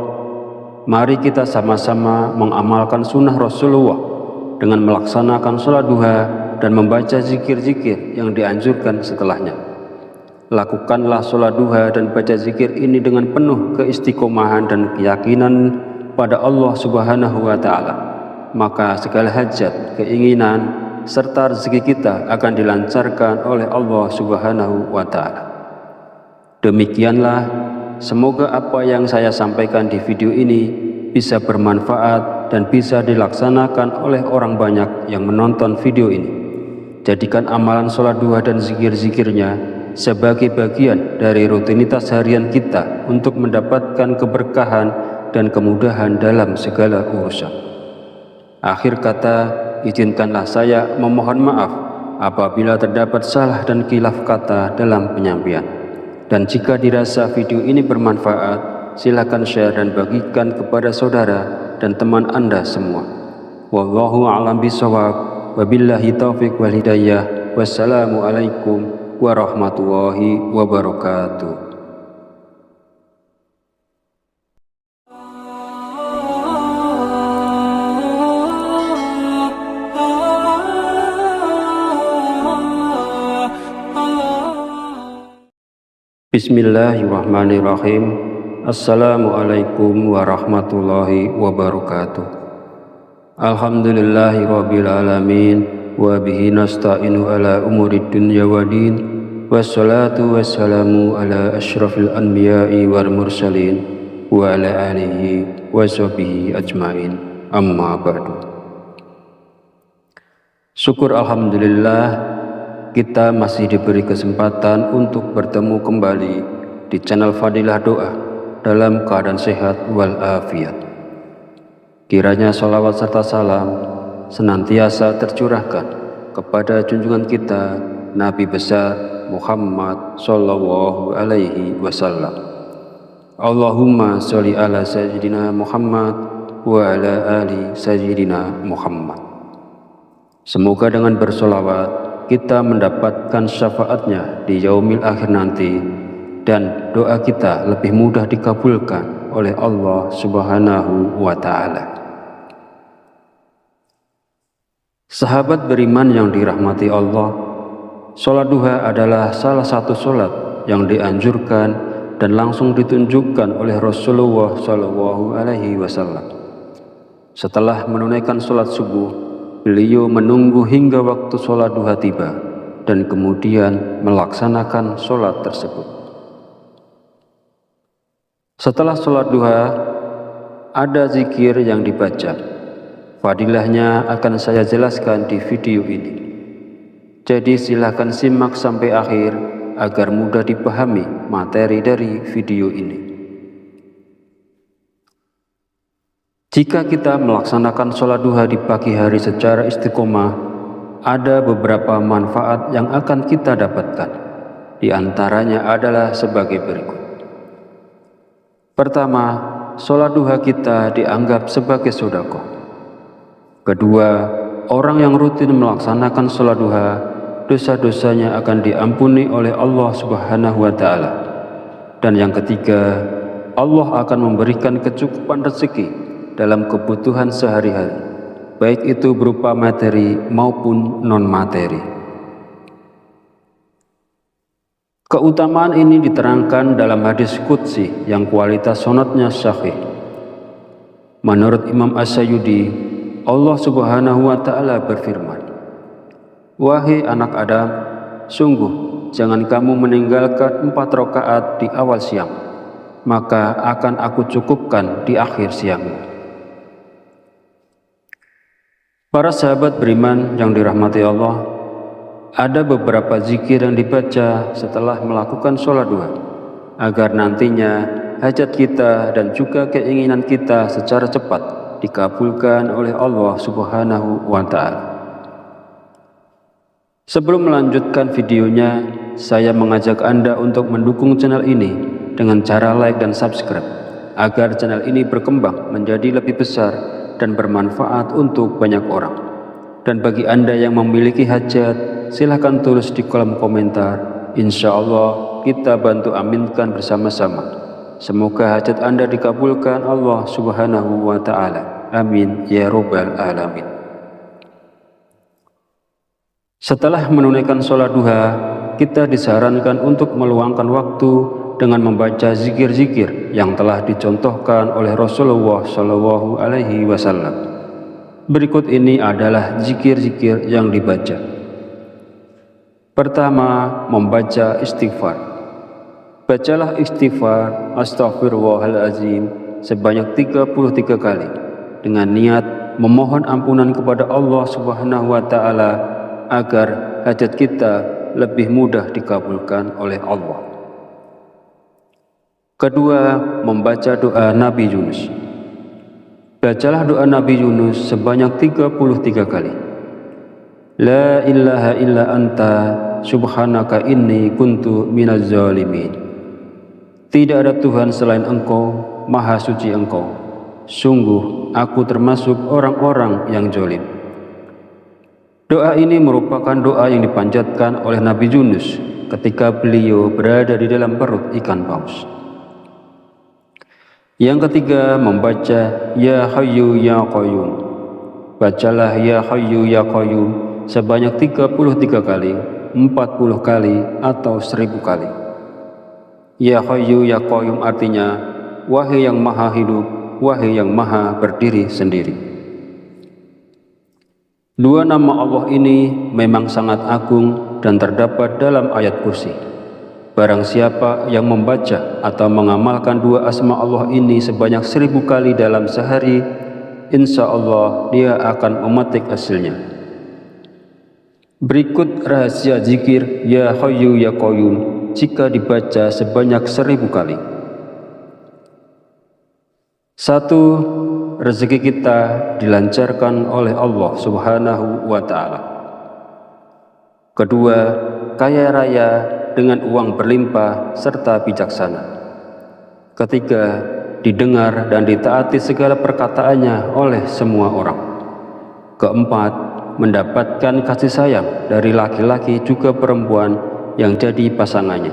mari kita sama-sama mengamalkan sunnah Rasulullah dengan melaksanakan sholat duha dan membaca zikir-zikir yang dianjurkan setelahnya. Lakukanlah sholat duha dan baca zikir ini dengan penuh keistiqomahan dan keyakinan pada Allah Subhanahu wa Ta'ala. Maka segala hajat, keinginan, serta rezeki kita akan dilancarkan oleh Allah Subhanahu wa Ta'ala. Demikianlah, semoga apa yang saya sampaikan di video ini bisa bermanfaat dan bisa dilaksanakan oleh orang banyak yang menonton video ini. Jadikan amalan sholat duha dan zikir-zikirnya sebagai bagian dari rutinitas harian kita untuk mendapatkan keberkahan dan kemudahan dalam segala urusan. Akhir kata, izinkanlah saya memohon maaf apabila terdapat salah dan khilaf kata dalam penyampaian. Dan jika dirasa video ini bermanfaat, silakan share dan bagikan kepada saudara dan teman Anda semua. Wallahu a'lam bishawab, wabillahi taufiq wal hidayah. Wassalamualaikum warahmatullahi wabarakatuh. Bismillahirrahmanirrahim. Assalamualaikum warahmatullahi wabarakatuh. Alhamdulillahi rabbil alamin, wa bihi nasta'inu ala umurid dunya waddin. Wassalatu wassalamu ala asyrafil anbiya'i wal mursalin wa ala alihi wa sahbihi ajmain, amma ba'du. Syukur alhamdulillah, kita masih diberi kesempatan untuk bertemu kembali di channel Fadilah Doa dalam keadaan sehat walafiat. Kiranya sholawat serta salam senantiasa tercurahkan kepada junjungan kita Nabi besar Muhammad sallallahu alaihi wasallam. Allahumma sholli ala sayyidina Muhammad wa ala ali sayyidina Muhammad. Semoga dengan bersolawat kita mendapatkan syafaatnya di yaumil akhir nanti, dan doa kita lebih mudah dikabulkan oleh Allah Subhanahu wa Ta'ala. Sahabat beriman yang dirahmati Allah, sholat duha adalah salah satu sholat yang dianjurkan dan langsung ditunjukkan oleh Rasulullah Shallallahu Alaihi Wasallam. Setelah menunaikan sholat subuh, beliau menunggu hingga waktu sholat duha tiba dan kemudian melaksanakan sholat tersebut. Setelah sholat duha, ada zikir yang dibaca. Fadilahnya akan saya jelaskan di video ini. Jadi silahkan simak sampai akhir agar mudah dipahami materi dari video ini. Jika kita melaksanakan sholat duha di pagi hari secara istiqomah, ada beberapa manfaat yang akan kita dapatkan. Di antaranya adalah sebagai berikut. Pertama, sholat duha kita dianggap sebagai sedekah. Kedua, orang yang rutin melaksanakan sholat duha, dosa-dosanya akan diampuni oleh Allah Subhanahu wa Ta'ala. Dan yang ketiga, Allah akan memberikan kecukupan rezeki dalam kebutuhan sehari-hari, baik itu berupa materi maupun non-materi. Keutamaan ini diterangkan dalam hadis qudsi yang kualitas sanadnya sahih. Menurut Imam As-Sayyidi, Allah Subhanahu wa Ta'ala berfirman, "Wahai anak Adam, sungguh jangan kamu meninggalkan 4 rakaat di awal siang, maka akan aku cukupkan di akhir siangmu." Para sahabat beriman yang dirahmati Allah, ada beberapa zikir yang dibaca setelah melakukan sholat duha, agar nantinya hajat kita dan juga keinginan kita secara cepat dikabulkan oleh Allah Subhanahu wa Ta'ala. Sebelum melanjutkan videonya, saya mengajak Anda untuk mendukung channel ini dengan cara like dan subscribe, agar channel ini berkembang menjadi lebih besar dan bermanfaat untuk banyak orang. Dan bagi Anda yang memiliki hajat, silahkan tulis di kolom komentar. Insya Allah kita bantu aminkan bersama-sama. Semoga hajat Anda dikabulkan Allah Subhanahu wa Ta'ala. Amin ya Rabbal Alamin. Setelah menunaikan sholat duha, kita disarankan untuk meluangkan waktu dengan membaca zikir-zikir yang telah dicontohkan oleh Rasulullah Shallallahu Alaihi Wasallam. Berikut ini adalah zikir-zikir yang dibaca. Pertama, membaca istighfar. Bacalah istighfar Astaghfirullahaladzim sebanyak 33 kali dengan niat memohon ampunan kepada Allah Subhanahu wa Ta'ala agar hajat kita lebih mudah dikabulkan oleh Allah. Kedua, membaca doa Nabi Yunus. Bacalah doa Nabi Yunus sebanyak 33 kali. La ilaha illa anta subhanaka inni kuntu minaz zalimin. Tidak ada Tuhan selain Engkau, Maha Suci Engkau. Sungguh aku termasuk orang-orang yang zalim. Doa ini merupakan doa yang dipanjatkan oleh Nabi Yunus ketika beliau berada di dalam perut ikan paus. Yang ketiga, membaca Ya Hayyu Ya Qayyum. Bacalah Ya Hayyu Ya Qayyum sebanyak 33 kali, 40 kali, atau 1000 kali. Ya Hayyu Ya Qayyum artinya, wahai yang maha hidup, wahai yang maha berdiri sendiri. Dua nama Allah ini memang sangat agung dan terdapat dalam ayat kursi. Barang siapa yang membaca atau mengamalkan dua asma Allah ini sebanyak 1000 kali dalam sehari, insya Allah dia akan memetik hasilnya. Berikut rahasia zikir Ya Hayyu Ya Qayyum jika dibaca sebanyak 1000 kali. 1. Rezeki kita dilancarkan oleh Allah Subhanahu wa Ta'ala. Kedua, kaya raya dengan uang berlimpah serta bijaksana. Ketiga, didengar dan ditaati segala perkataannya oleh semua orang. Keempat, mendapatkan kasih sayang dari laki-laki juga perempuan yang jadi pasangannya.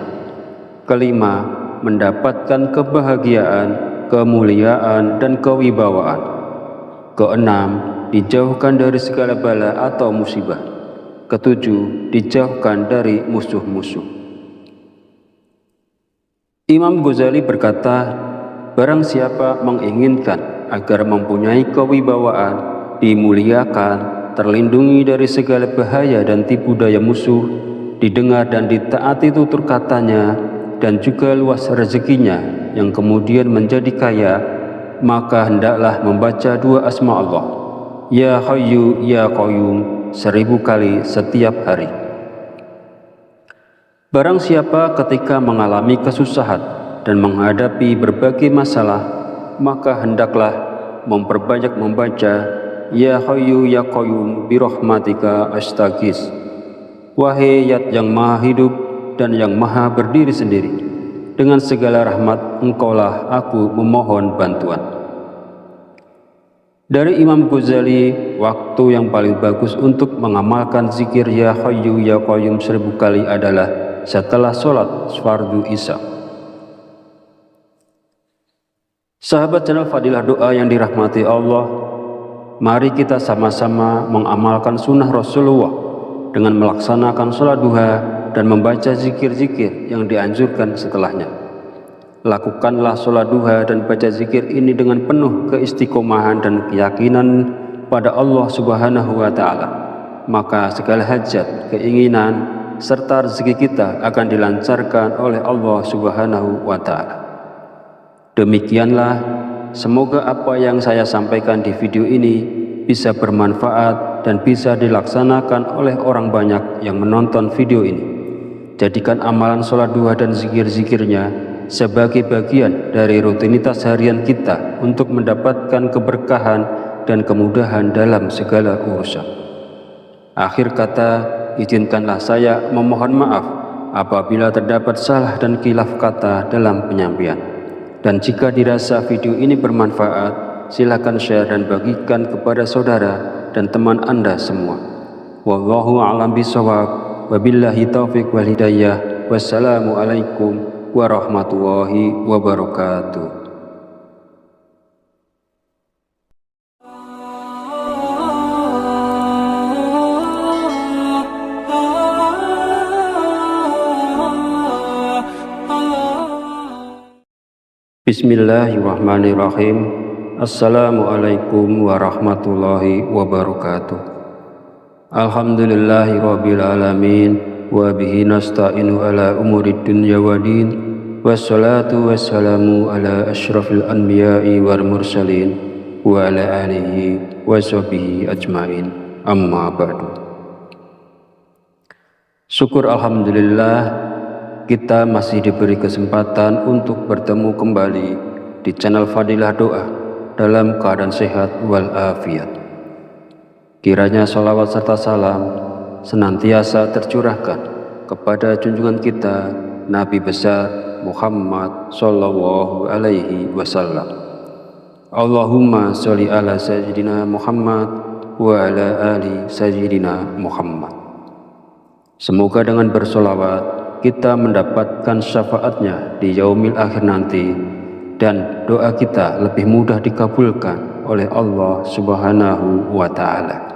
Kelima, mendapatkan kebahagiaan, kemuliaan, dan kewibawaan. Keenam, dijauhkan dari segala bala atau musibah. Ketujuh, dijauhkan dari musuh-musuh. Imam Ghazali berkata, barang siapa menginginkan agar mempunyai kewibawaan, dimuliakan, terlindungi dari segala bahaya dan tipu daya musuh, didengar dan ditaati tutur katanya, dan juga luas rezekinya yang kemudian menjadi kaya, maka hendaklah membaca dua asma Allah, Ya Hayyu Ya Qayyum, 1000 kali setiap hari. Barang siapa ketika mengalami kesusahan dan menghadapi berbagai masalah, maka hendaklah memperbanyak membaca Ya Hayyu Ya Qayyum birahmatika astaghis. Wahai Zat yang maha hidup dan yang maha berdiri sendiri, dengan segala rahmat engkaulah aku memohon bantuan. Dari Imam Ghazali, waktu yang paling bagus untuk mengamalkan zikir Ya Hayyu Ya Qayyum 1000 kali adalah setelah sholat fardu isya. Sahabat channel Fadilah Doa yang dirahmati Allah, mari kita sama-sama mengamalkan sunnah Rasulullah dengan melaksanakan sholat duha dan membaca zikir-zikir yang dianjurkan setelahnya. Lakukanlah sholat duha dan baca zikir ini dengan penuh keistiqomahan dan keyakinan pada Allah Subhanahu wa Ta'ala. Maka segala hajat, keinginan, serta rezeki kita akan dilancarkan oleh Allah Subhanahu wa Ta'ala. Demikianlah, semoga apa yang saya sampaikan di video ini bisa bermanfaat dan bisa dilaksanakan oleh orang banyak yang menonton video ini. Jadikan amalan sholat duha dan zikir-zikirnya sebagai bagian dari rutinitas harian kita untuk mendapatkan keberkahan dan kemudahan dalam segala urusan. Akhir kata, izinkanlah saya memohon maaf apabila terdapat salah dan khilaf kata dalam penyampaian. Dan jika dirasa video ini bermanfaat, silakan share dan bagikan kepada saudara dan teman Anda semua. Wallahu a'lam bishawab. Wabillahi taufiq wal hidayah. Wassalamualaikum warahmatullahi wabarakatuh. Bismillahirrahmanirrahim. Assalamualaikum warahmatullahi wabarakatuh. Alhamdulillahi rabbil alamin, wa bihi nasta'inu ala umurid dunya waddin, wassalatu wassalamu ala asyrafil anbiya'i wal mursalin wa ala alihi wa sahbihi ajmain, amma ba'du. Syukur alhamdulillah, kita masih diberi kesempatan untuk bertemu kembali di channel Fadilah Doa dalam keadaan sehat walafiat. Kiranya sholawat serta salam senantiasa tercurahkan kepada junjungan kita Nabi besar Muhammad sallallahu alaihi wasallam. Allahumma sholli ala sayyidina Muhammad wa ala ali sayyidina Muhammad. Semoga dengan bersholawat kita mendapatkan syafaatnya di yaumil akhir nanti, dan doa kita lebih mudah dikabulkan oleh Allah Subhanahu wa Ta'ala.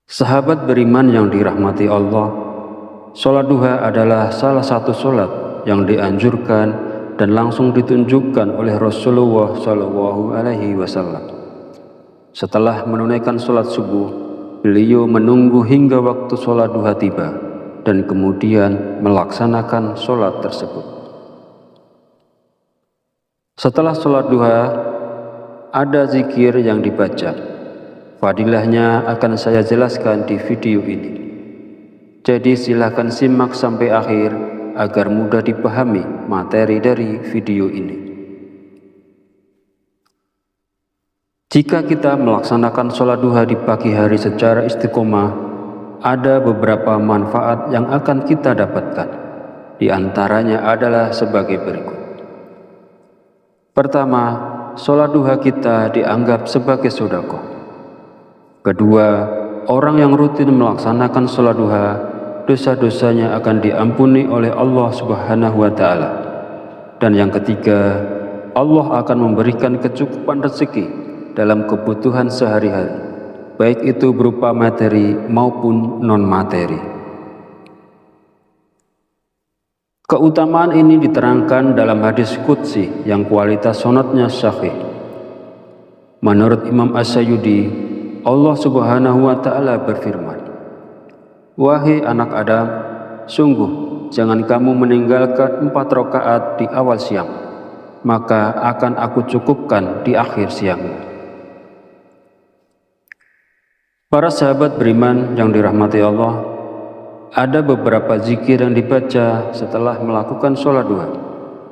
Sahabat beriman yang dirahmati Allah, sholat duha adalah salah satu sholat yang dianjurkan dan langsung ditunjukkan oleh Rasulullah Shallallahu Alaihi Wasallam. Setelah menunaikan sholat subuh, beliau menunggu hingga waktu sholat duha tiba dan kemudian melaksanakan sholat tersebut. Setelah sholat duha, ada zikir yang dibaca. Fadilahnya akan saya jelaskan di video ini. Jadi silakan simak sampai akhir agar mudah dipahami materi dari video ini. Jika kita melaksanakan sholat duha di pagi hari secara istiqomah, ada beberapa manfaat yang akan kita dapatkan. Di antaranya adalah sebagai berikut. Pertama, sholat duha kita dianggap sebagai sedekah. Kedua, orang yang rutin melaksanakan sholat duha, dosa-dosanya akan diampuni oleh Allah Subhanahu wa Ta'ala. Dan yang ketiga, Allah akan memberikan kecukupan rezeki dalam kebutuhan sehari-hari, baik itu berupa materi maupun non-materi. Keutamaan ini diterangkan dalam hadis qudsi yang kualitas sanadnya sahih. Menurut Imam As-Sayyudi, Allah Subhanahu wa Ta'ala berfirman, "Wahai anak Adam, sungguh jangan kamu meninggalkan 4 rakaat di awal siang, maka akan aku cukupkan di akhir siangmu." Para sahabat beriman yang dirahmati Allah, ada beberapa zikir yang dibaca setelah melakukan sholat duha,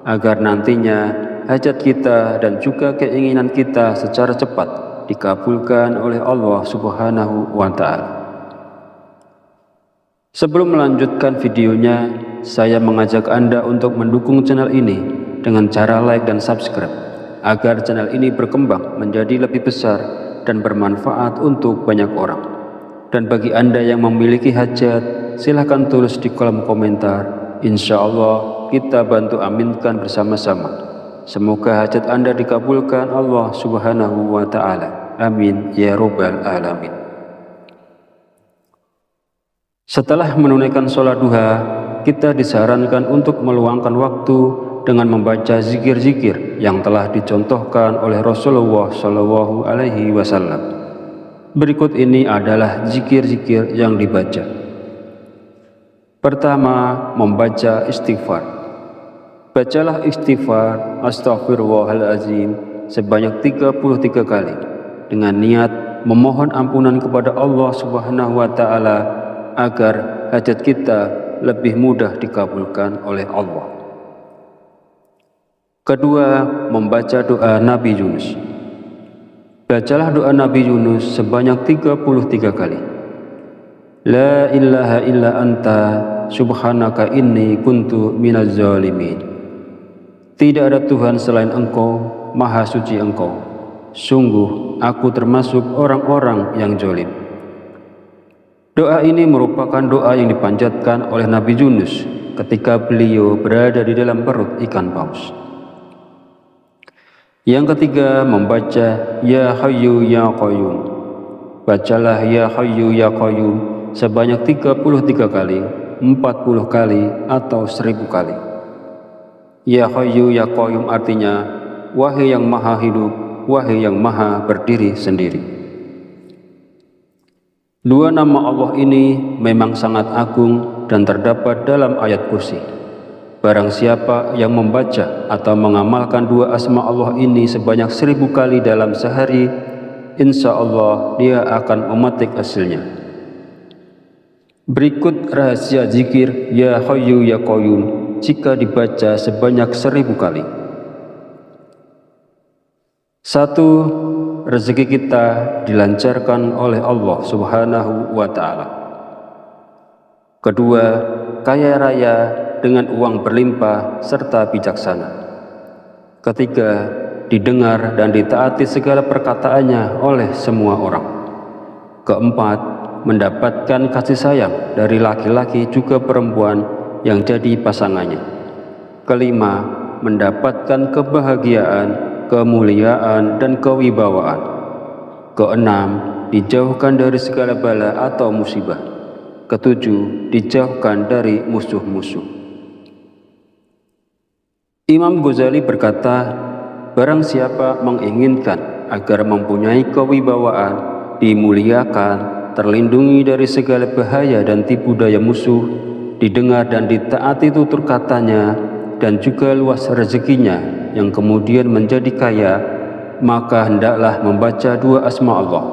agar nantinya hajat kita dan juga keinginan kita secara cepat dikabulkan oleh Allah Subhanahu wa Ta'ala. Sebelum melanjutkan videonya, saya mengajak Anda untuk mendukung channel ini dengan cara like dan subscribe, agar channel ini berkembang menjadi lebih besar dan bermanfaat untuk banyak orang. Dan bagi Anda yang memiliki hajat, silahkan tulis di kolom komentar. Insya Allah kita bantu aminkan bersama-sama. Semoga hajat Anda dikabulkan Allah Subhanahu wa Ta'ala. Amin ya Rabbal Alamin. Setelah menunaikan sholat duha, kita disarankan untuk meluangkan waktu dengan membaca zikir-zikir yang telah dicontohkan oleh Rasulullah Shallallahu Alaihi Wasallam. Berikut ini adalah zikir-zikir yang dibaca. Pertama, membaca istighfar. Bacalah istighfar Astaghfirullahaladzim sebanyak 33 kali dengan niat memohon ampunan kepada Allah Subhanahu wa Ta'ala agar hajat kita lebih mudah dikabulkan oleh Allah. Kedua, membaca doa Nabi Yunus. Bacalah doa Nabi Yunus sebanyak 33 kali. La ilaha illa anta subhanaka inni kuntu minaz zalimin. Tidak ada Tuhan selain Engkau, Maha Suci Engkau. Sungguh aku termasuk orang-orang yang zalim. Doa ini merupakan doa yang dipanjatkan oleh Nabi Yunus ketika beliau berada di dalam perut ikan paus. Yang ketiga, membaca Ya Hayyu Ya Qayyum. Bacalah Ya Hayyu Ya Qayyum sebanyak 33 kali, 40 kali, atau 1000 kali. Ya Hayyu Ya Qayyum artinya, wahai yang maha hidup, wahai yang maha berdiri sendiri. Dua nama Allah ini memang sangat agung dan terdapat dalam ayat kursi. Barang siapa yang membaca atau mengamalkan dua asma Allah ini sebanyak 1000 kali dalam sehari, insya Allah dia akan memetik hasilnya. Berikut rahasia zikir Ya Hayyu Ya Qayyum jika dibaca sebanyak 1000 kali. 1. Rezeki kita dilancarkan oleh Allah Subhanahu wa Ta'ala. Kedua, kaya raya dengan uang berlimpah serta bijaksana. Ketiga, didengar dan ditaati segala perkataannya oleh semua orang. Keempat, mendapatkan kasih sayang dari laki-laki juga perempuan yang jadi pasangannya. Kelima, mendapatkan kebahagiaan, kemuliaan, dan kewibawaan. Keenam, dijauhkan dari segala bala atau musibah. Ketujuh, dijauhkan dari musuh-musuh. Imam Ghazali berkata, barang siapa menginginkan agar mempunyai kewibawaan, dimuliakan, terlindungi dari segala bahaya dan tipu daya musuh, didengar dan ditaati tutur katanya, dan juga luas rezekinya yang kemudian menjadi kaya, maka hendaklah membaca dua asma Allah,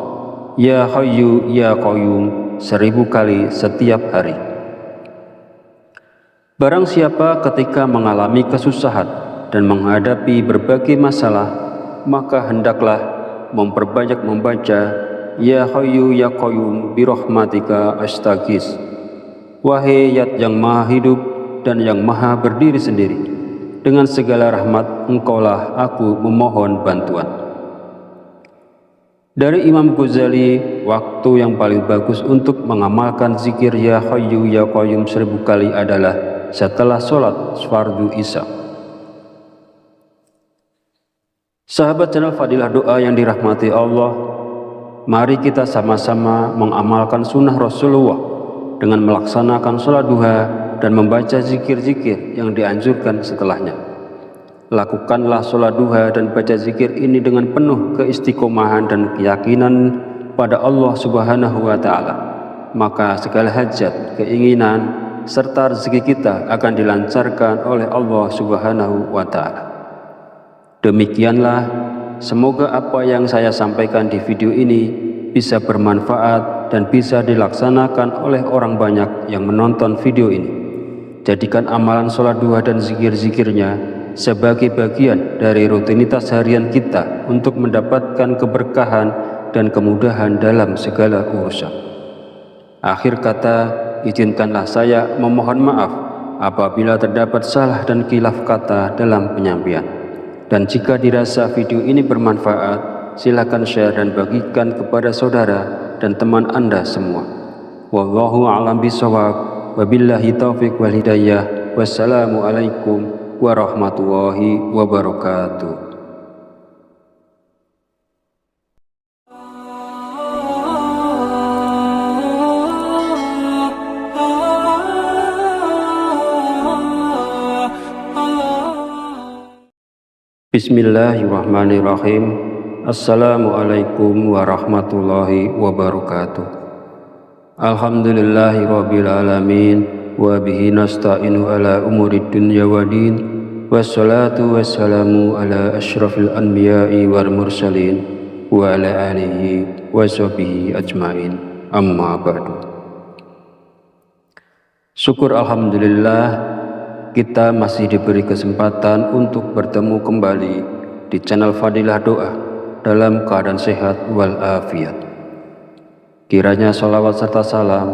Ya Hayyu Ya Qayyum, 1000 kali setiap hari. Barang siapa ketika mengalami kesusahan dan menghadapi berbagai masalah, maka hendaklah memperbanyak membaca Ya Hayyu Ya Qayyum birahmatika astaghis. Wahai Zat yang maha hidup dan yang maha berdiri sendiri, dengan segala rahmat Engkaulah aku memohon bantuan. Dari Imam Ghazali, waktu yang paling bagus untuk mengamalkan zikir Ya Hayyu Ya Qayyum 1000 kali adalah setelah sholat fardu isya. Sahabat channel Fadilah Doa yang dirahmati Allah, mari kita sama-sama mengamalkan sunnah Rasulullah dengan melaksanakan sholat duha dan membaca zikir-zikir yang dianjurkan setelahnya. Lakukanlah sholat duha dan baca zikir ini dengan penuh keistiqomahan dan keyakinan pada Allah Subhanahu wa Ta'ala. Maka segala hajat, keinginan, serta rezeki kita akan dilancarkan oleh Allah Subhanahu wa Ta'ala. Demikianlah, semoga apa yang saya sampaikan di video ini bisa bermanfaat dan bisa dilaksanakan oleh orang banyak yang menonton video ini. Jadikan amalan sholat duha dan zikir-zikirnya sebagai bagian dari rutinitas harian kita untuk mendapatkan keberkahan dan kemudahan dalam segala urusan. Akhir kata, izinkanlah saya memohon maaf apabila terdapat salah dan khilaf kata dalam penyampaian. Dan jika dirasa video ini bermanfaat, silakan share dan bagikan kepada saudara dan teman Anda semua. Wallahu a'lam bishawab, wabillahi taufiq wal hidayah. Wassalamualaikum warahmatullahi wabarakatuh. Bismillahirrahmanirrahim. Assalamualaikum warahmatullahi wabarakatuh. Alhamdulillahi rabbil alamin, wa bihi nasta'inu ala umurid dunya waddin, wassalatu wassalamu ala asyrafil anbiya'i wal mursalin wa ala alihi wa sahbihi ajmain, amma ba'du. Syukur alhamdulillah, kita masih diberi kesempatan untuk bertemu kembali di channel Fadilah Doa dalam keadaan sehat walafiat. Kiranya sholawat serta salam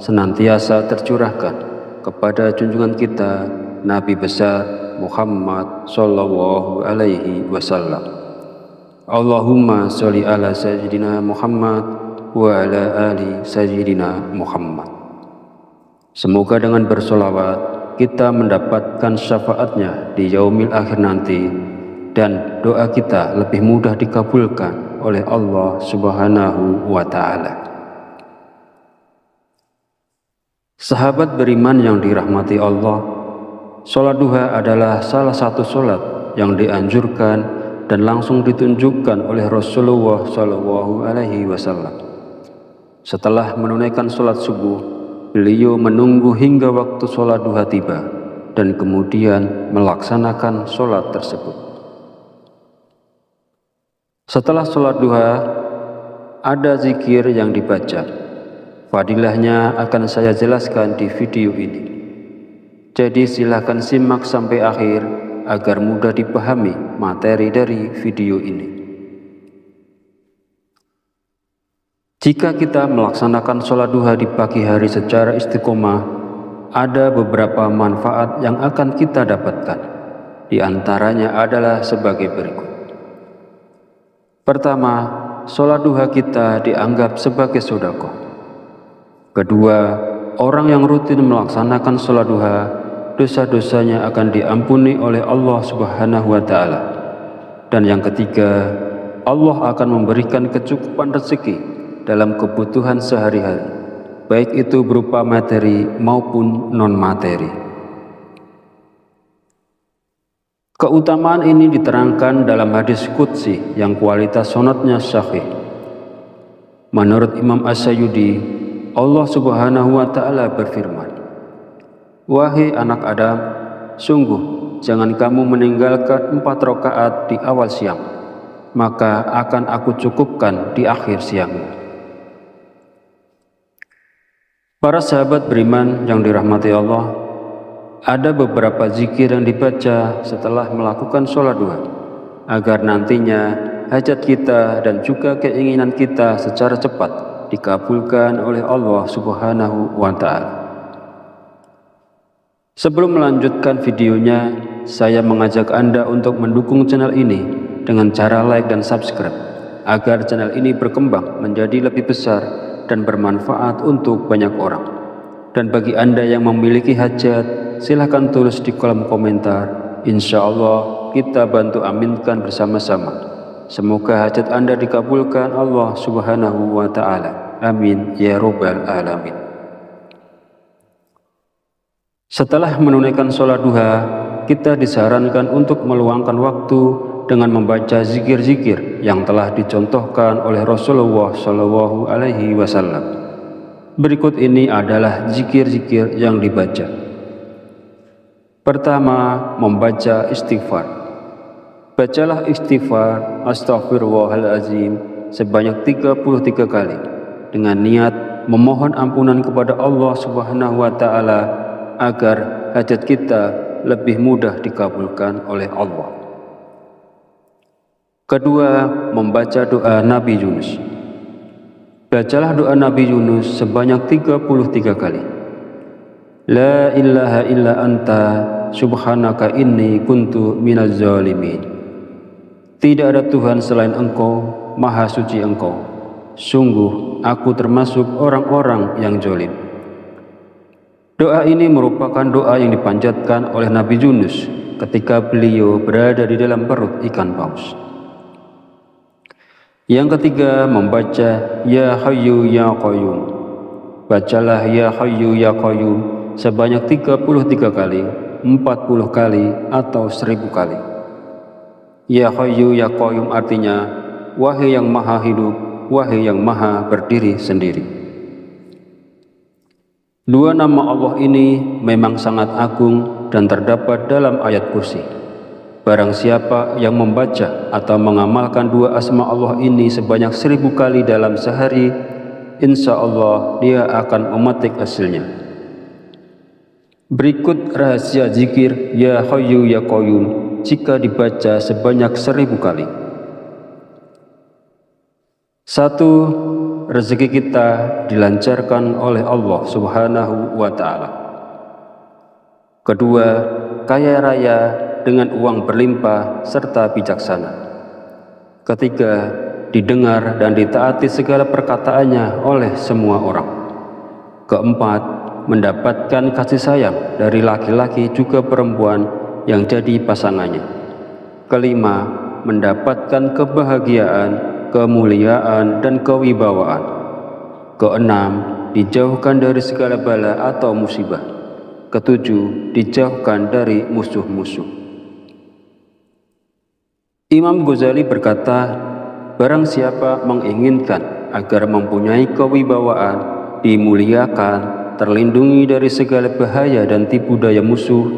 senantiasa tercurahkan kepada junjungan kita Nabi besar Muhammad Sallallahu Alaihi Wasallam. Allahumma sholli ala sayyidina Muhammad wa ala ali sayyidina Muhammad. Semoga dengan bersolawat kita mendapatkan syafaatnya di yaumil akhir nanti, dan doa kita lebih mudah dikabulkan oleh Allah Subhanahu wa Ta'ala. Sahabat beriman yang dirahmati Allah, sholat duha adalah salah satu sholat yang dianjurkan dan langsung ditunjukkan oleh Rasulullah Shallallahu Alaihi Wasallam. Setelah menunaikan sholat subuh, beliau menunggu hingga waktu sholat duha tiba dan kemudian melaksanakan sholat tersebut. Setelah sholat duha, ada zikir yang dibaca. Fadilahnya akan saya jelaskan di video ini. Jadi silakan simak sampai akhir agar mudah dipahami materi dari video ini. Jika kita melaksanakan sholat duha di pagi hari secara istiqomah, ada beberapa manfaat yang akan kita dapatkan. Di antaranya adalah sebagai berikut. Pertama, sholat duha kita dianggap sebagai sedekah. Kedua, orang yang rutin melaksanakan sholat duha, dosa-dosanya akan diampuni oleh Allah Subhanahu wa Ta'ala. Dan yang ketiga, Allah akan memberikan kecukupan rezeki dalam kebutuhan sehari-hari, baik itu berupa materi maupun non-materi. Keutamaan ini diterangkan dalam hadis qudsi yang kualitas sanadnya sahih. Menurut Imam As-Sayyidi, Allah Subhanahu wa Ta'ala berfirman, "Wahai anak Adam, sungguh jangan kamu meninggalkan 4 rakaat di awal siang, maka akan aku cukupkan di akhir siangmu." Para sahabat beriman yang dirahmati Allah, ada beberapa zikir yang dibaca setelah melakukan sholat duha, agar nantinya hajat kita dan juga keinginan kita secara cepat dikabulkan oleh Allah Subhanahu wa Ta'ala. Sebelum melanjutkan videonya, saya mengajak Anda untuk mendukung channel ini dengan cara like dan subscribe, agar channel ini berkembang menjadi lebih besar dan bermanfaat untuk banyak orang. Dan bagi Anda yang memiliki hajat, silahkan tulis di kolom komentar. Insya Allah kita bantu aminkan bersama-sama. Semoga hajat Anda dikabulkan Allah Subhanahu wa Ta'ala. Amin ya Rabbal Alamin. Setelah menunaikan sholat duha, kita disarankan untuk meluangkan waktu dengan membaca zikir-zikir yang telah dicontohkan oleh Rasulullah Shallallahu Alaihi Wasallam. Berikut ini adalah zikir-zikir yang dibaca. Pertama, membaca istighfar. Bacalah istighfar Astaghfirullahaladzim sebanyak 33 kali dengan niat memohon ampunan kepada Allah Subhanahu wa Ta'ala agar hajat kita lebih mudah dikabulkan oleh Allah. Kedua, membaca doa Nabi Yunus. Bacalah doa Nabi Yunus sebanyak 33 kali. La ilaha illa anta subhanaka inni kuntu minaz zalimin. Tidak ada Tuhan selain Engkau, Maha Suci Engkau. Sungguh aku termasuk orang-orang yang zalim. Doa ini merupakan doa yang dipanjatkan oleh Nabi Yunus ketika beliau berada di dalam perut ikan paus. Yang ketiga, membaca Ya Hayyu Ya Qayyum. Bacalah Ya Hayyu Ya Qayyum sebanyak 33 kali, 40 kali, atau 1000 kali. Ya Hayyu Ya Qayyum artinya, wahai yang maha hidup, wahai yang maha berdiri sendiri. Dua nama Allah ini memang sangat agung dan terdapat dalam ayat kursi. Barang siapa yang membaca atau mengamalkan dua asma Allah ini sebanyak 1000 kali dalam sehari, insya Allah dia akan memetik hasilnya. Berikut rahasia zikir Ya Hayyu Ya Qayyum jika dibaca sebanyak 1000 kali. 1. Rezeki kita dilancarkan oleh Allah Subhanahu wa Ta'ala. Kedua, kaya raya dengan uang berlimpah serta bijaksana. Ketiga, didengar dan ditaati segala perkataannya oleh semua orang. Keempat, mendapatkan kasih sayang dari laki-laki juga perempuan yang jadi pasangannya. Kelima, mendapatkan kebahagiaan, kemuliaan, dan kewibawaan. Keenam, dijauhkan dari segala bala atau musibah. Ketujuh, dijauhkan dari musuh-musuh. Imam Ghazali berkata, barang siapa menginginkan agar mempunyai kewibawaan, dimuliakan, terlindungi dari segala bahaya dan tipu daya musuh,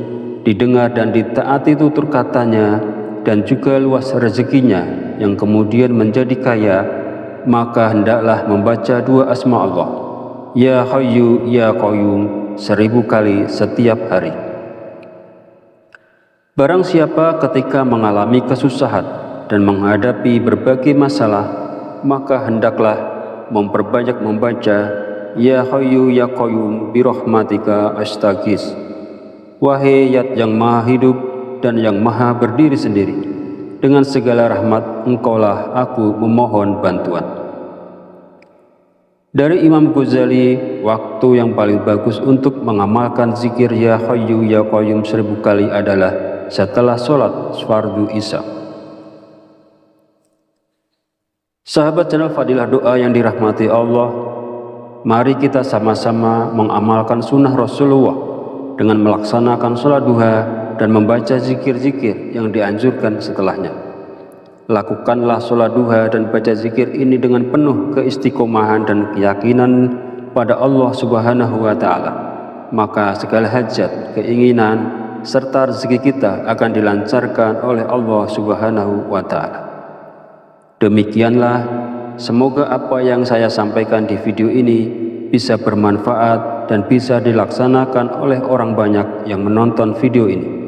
didengar dan ditaati tutur katanya, dan juga luas rezekinya yang kemudian menjadi kaya, maka hendaklah membaca dua asma Allah, Ya Hayyu Ya Qayyum, 1000 kali setiap hari. Barang siapa ketika mengalami kesusahan dan menghadapi berbagai masalah, maka hendaklah memperbanyak membaca Ya Hayyu Ya Qayyum birahmatika astaghis. Wahai Zat yang maha hidup dan yang maha berdiri sendiri, dengan segala rahmat engkaulah aku memohon bantuan. Dari Imam Ghazali, waktu yang paling bagus untuk mengamalkan zikir Ya Hayyu Ya Qayyum 1000 kali adalah setelah sholat fardu isya. Sahabat channel Fadilah Doa yang dirahmati Allah, mari kita sama-sama mengamalkan sunnah Rasulullah dengan melaksanakan sholat duha dan membaca zikir-zikir yang dianjurkan setelahnya. Lakukanlah sholat duha dan baca zikir ini dengan penuh keistiqomahan dan keyakinan pada Allah Subhanahu wa Ta'ala. Maka segala hajat, keinginan, serta rezeki kita akan dilancarkan oleh Allah Subhanahu wa Ta'ala. Demikianlah, semoga apa yang saya sampaikan di video ini bisa bermanfaat dan bisa dilaksanakan oleh orang banyak yang menonton video ini.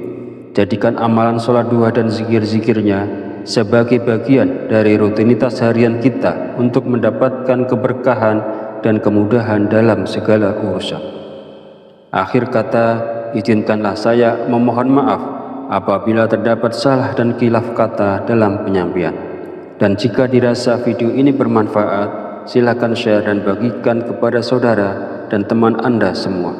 Jadikan amalan sholat duha dan zikir-zikirnya sebagai bagian dari rutinitas harian kita untuk mendapatkan keberkahan dan kemudahan dalam segala urusan. Akhir kata, izinkanlah saya memohon maaf apabila terdapat salah dan khilaf kata dalam penyampaian. Dan jika dirasa video ini bermanfaat, silakan share dan bagikan kepada saudara dan teman Anda semua.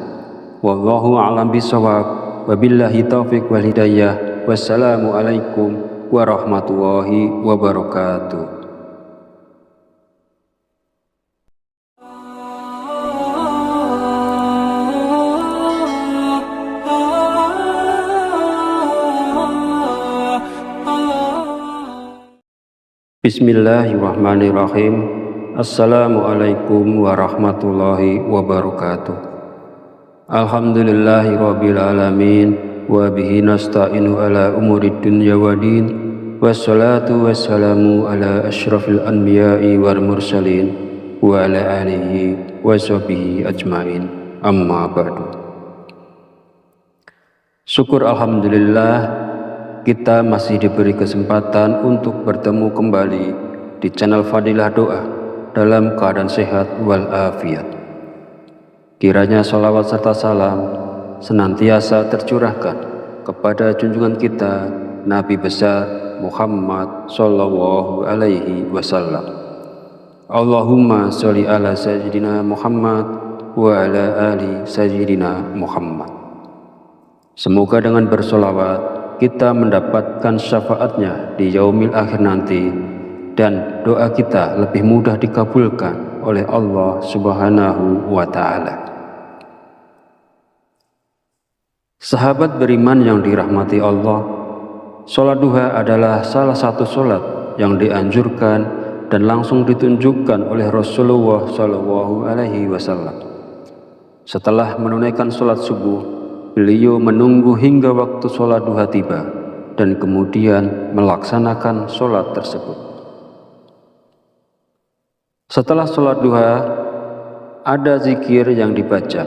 Wallahu a'lam bishawab, wabillahi taufiq wal hidayah. Wassalamualaikum warahmatullahi wabarakatuh. Bismillahirrahmanirrahim. Assalamualaikum warahmatullahi wabarakatuh. Alhamdulillahirabbil alamin wa bihi nasta'inu ala umurid dunya waddin. Wassalatu wassalamu ala asyrafil anbiya'i wal mursalin wa ala alihi wa sahbihi ajmain. Amma ba'du. Syukur alhamdulillah, kita masih diberi kesempatan untuk bertemu kembali di channel Fadilah Doa dalam keadaan sehat walafiat. Kiranya sholawat serta salam senantiasa tercurahkan kepada junjungan kita Nabi besar Muhammad Sallallahu Alaihi Wasallam. Allahumma sholli ala sayyidina Muhammad wa ala ali sayyidina Muhammad. Semoga dengan bersolawat kita mendapatkan syafaatnya di yaumil akhir nanti, dan doa kita lebih mudah dikabulkan oleh Allah Subhanahu wa Ta'ala. Sahabat beriman yang dirahmati Allah, sholat duha adalah salah satu sholat yang dianjurkan dan langsung ditunjukkan oleh Rasulullah Shallallahu Alaihi Wasallam. Setelah menunaikan sholat subuh, beliau menunggu hingga waktu sholat duha tiba dan kemudian melaksanakan sholat tersebut. Setelah sholat duha, ada zikir yang dibaca.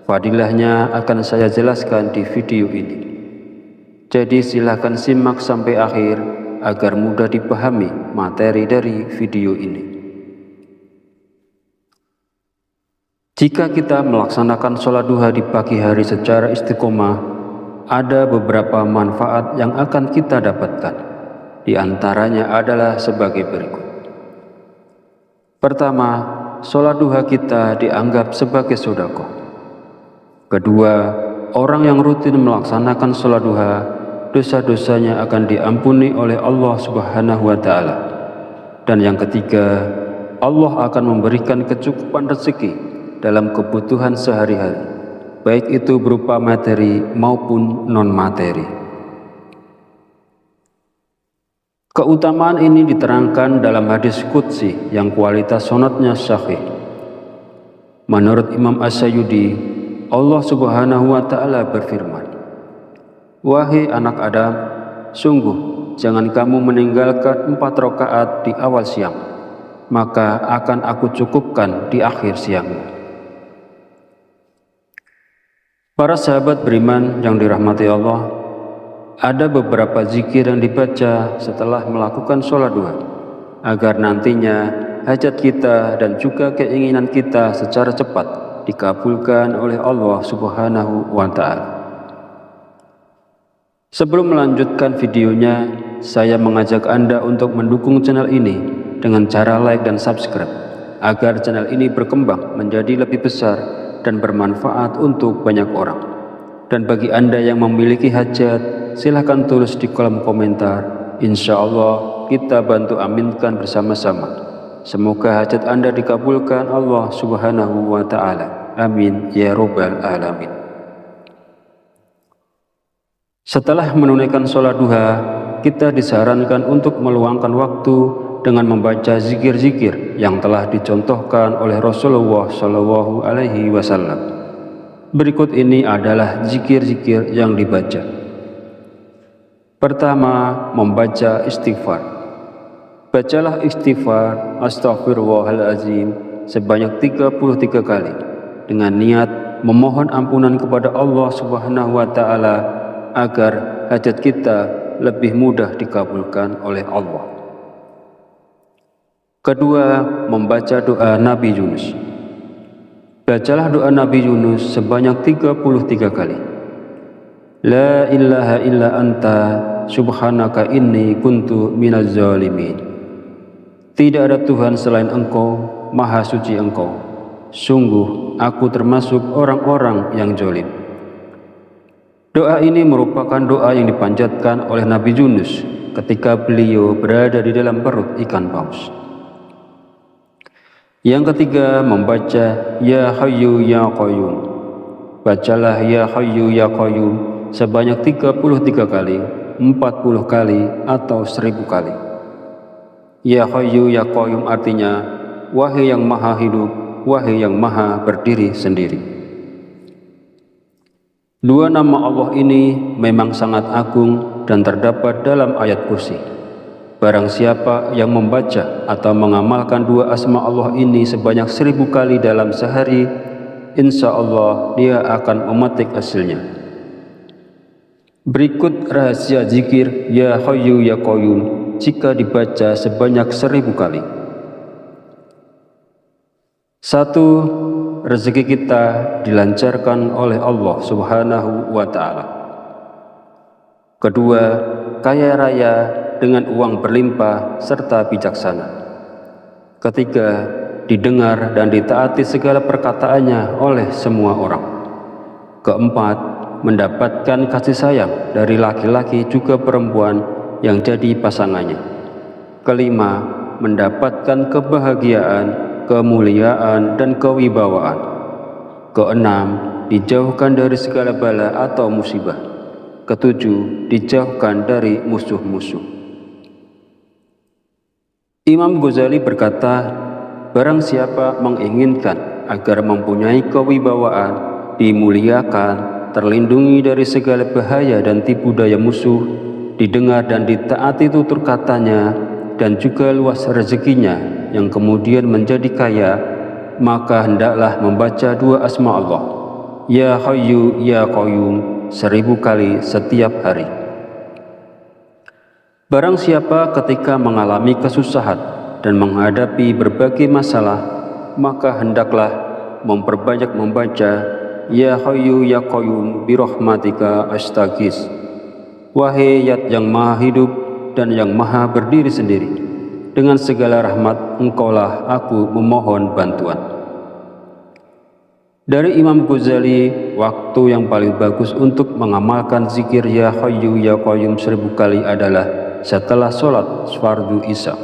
Fadilahnya akan saya jelaskan di video ini. Jadi silahkan simak sampai akhir agar mudah dipahami materi dari video ini. Jika kita melaksanakan sholat duha di pagi hari secara istiqomah, ada beberapa manfaat yang akan kita dapatkan. Di antaranya adalah sebagai berikut. Pertama, sholat duha kita dianggap sebagai sedekah. Kedua, orang yang rutin melaksanakan sholat duha, dosa-dosanya akan diampuni oleh Allah Subhanahu wa Ta'ala. Dan yang ketiga, Allah akan memberikan kecukupan rezeki dalam kebutuhan sehari-hari, baik itu berupa materi maupun non-materi. Keutamaan ini diterangkan dalam hadis qudsi yang kualitas sanadnya sahih. Menurut Imam As-Sayyidi, Allah Subhanahu wa Ta'ala berfirman, "Wahai anak Adam, sungguh jangan kamu meninggalkan 4 rakaat di awal siang, maka akan aku cukupkan di akhir siangmu." Para sahabat beriman yang dirahmati Allah, ada beberapa zikir yang dibaca setelah melakukan sholat duha, agar nantinya hajat kita dan juga keinginan kita secara cepat dikabulkan oleh Allah Subhanahu wa Ta'ala. Sebelum melanjutkan videonya, saya mengajak Anda untuk mendukung channel ini dengan cara like dan subscribe, agar channel ini berkembang menjadi lebih besar dan bermanfaat untuk banyak orang. Dan bagi Anda yang memiliki hajat, silahkan tulis di kolom komentar. Insya Allah kita bantu aminkan bersama-sama. Semoga hajat Anda dikabulkan Allah Subhanahu wa Ta'ala. Amin ya Rabbal Alamin. Setelah menunaikan sholat duha, kita disarankan untuk meluangkan waktu dengan membaca zikir-zikir yang telah dicontohkan oleh Rasulullah Shallallahu Alaihi Wasallam. Berikut ini adalah zikir-zikir yang dibaca. Pertama, membaca istighfar. Bacalah istighfar Astaghfirullahaladzim sebanyak 33 kali dengan niat memohon ampunan kepada Allah Subhanahu wa Ta'ala agar hajat kita lebih mudah dikabulkan oleh Allah. Kedua, membaca doa Nabi Yunus. Bacalah doa Nabi Yunus sebanyak 33 kali. La ilaha illa anta subhanaka inni kuntu minaz zalimin. Tidak ada Tuhan selain Engkau, Maha Suci Engkau. Sungguh aku termasuk orang-orang yang zalim. Doa ini merupakan doa yang dipanjatkan oleh Nabi Yunus ketika beliau berada di dalam perut ikan paus. Yang ketiga, membaca Ya Hayyu Ya Qayyum. Bacalah Ya Hayyu Ya Qayyum sebanyak 33 kali, 40 kali, atau 1000 kali. Ya Hayyu Ya Qayyum artinya, wahai yang maha hidup, wahai yang maha berdiri sendiri. Dua nama Allah ini memang sangat agung dan terdapat dalam ayat kursi. Barang siapa yang membaca atau mengamalkan dua asma Allah ini sebanyak 1000 kali dalam sehari, insya Allah dia akan memetik hasilnya. Berikut rahasia zikir Ya Hayyu Ya Qayyum jika dibaca sebanyak 1000 kali. 1. Rezeki kita dilancarkan oleh Allah Subhanahu wa Ta'ala. Kedua, kaya raya dengan uang berlimpah serta bijaksana. Ketiga, didengar dan ditaati segala perkataannya oleh semua orang. Keempat, mendapatkan kasih sayang dari laki-laki juga perempuan yang jadi pasangannya. Kelima, mendapatkan kebahagiaan, kemuliaan, dan kewibawaan. Keenam, dijauhkan dari segala bala atau musibah. Ketujuh, dijauhkan dari musuh-musuh. Imam Ghazali berkata, barang siapa menginginkan agar mempunyai kewibawaan, dimuliakan, terlindungi dari segala bahaya dan tipu daya musuh, didengar dan ditaati tutur katanya, dan juga luas rezekinya yang kemudian menjadi kaya, maka hendaklah membaca dua asma Allah, Ya Hayyu Ya Qayyum, 1000 kali setiap hari. Barang siapa ketika mengalami kesusahan dan menghadapi berbagai masalah, maka hendaklah memperbanyak membaca Ya Hayyu Ya Qayyum birahmatika astaghis. Wahai Zat yang maha hidup dan yang maha berdiri sendiri, dengan segala rahmat engkaulah aku memohon bantuan. Dari Imam Ghazali, waktu yang paling bagus untuk mengamalkan zikir Ya Hayyu Ya Qayyum 1000 kali adalah setelah sholat fardu isya.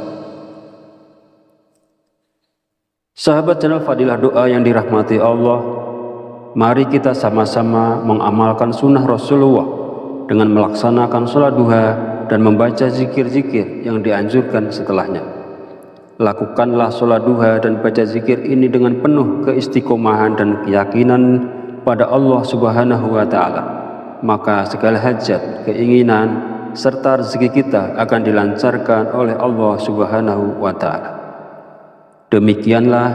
Sahabat channel Fadilah Doa yang dirahmati Allah, mari kita sama-sama mengamalkan sunnah Rasulullah dengan melaksanakan sholat duha dan membaca zikir-zikir yang dianjurkan setelahnya. Lakukanlah sholat duha dan baca zikir ini dengan penuh keistiqomahan dan keyakinan pada Allah Subhanahu wa Ta'ala. Maka segala hajat, keinginan, serta rezeki kita akan dilancarkan oleh Allah Subhanahu wa Ta'ala. Demikianlah,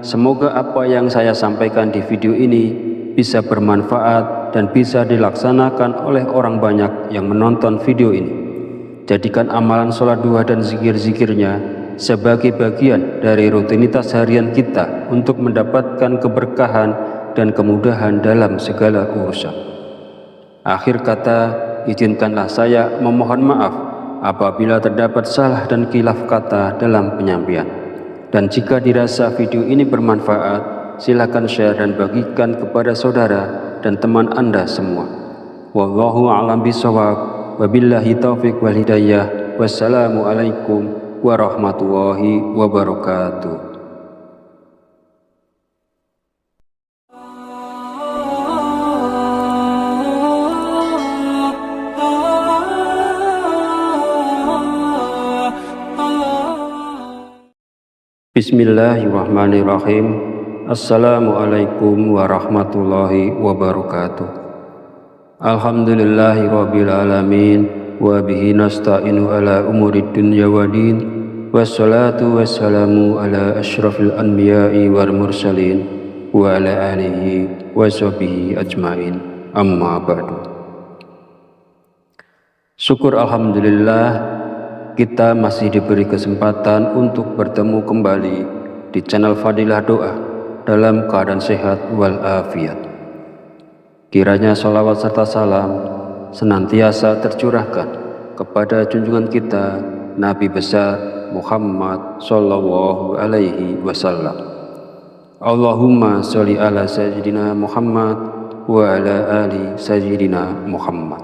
semoga apa yang saya sampaikan di video ini bisa bermanfaat dan bisa dilaksanakan oleh orang banyak yang menonton video ini. Jadikan amalan sholat duha dan zikir-zikirnya sebagai bagian dari rutinitas harian kita untuk mendapatkan keberkahan dan kemudahan dalam segala urusan. Akhir kata, izinkanlah saya memohon maaf apabila terdapat salah dan khilaf kata dalam penyampaian. Dan jika dirasa video ini bermanfaat, silakan share dan bagikan kepada saudara dan teman Anda semua. Wallahu a'lam bishawab, wabillahi taufiq wal hidayah. Wassalamualaikum warahmatullahi wabarakatuh. Bismillahirrahmanirrahim. Assalamualaikum warahmatullahi wabarakatuh. Alhamdulillahirabbil alamin wa bihi nasta'inu ala umurid dunya waddin. Wassalatu wassalamu ala asyrafil anbiya'i wal mursalin wa ala alihi wa sahbihi ajmain. Amma ba'du. Syukur alhamdulillah, kita masih diberi kesempatan untuk bertemu kembali di channel Fadilah Doa dalam keadaan sehat walafiat. Kiranya sholawat serta salam senantiasa tercurahkan kepada junjungan kita Nabi besar Muhammad Sallallahu Alaihi Wasallam. Allahumma sholli ala sayyidina Muhammad wa ala ali sayyidina Muhammad.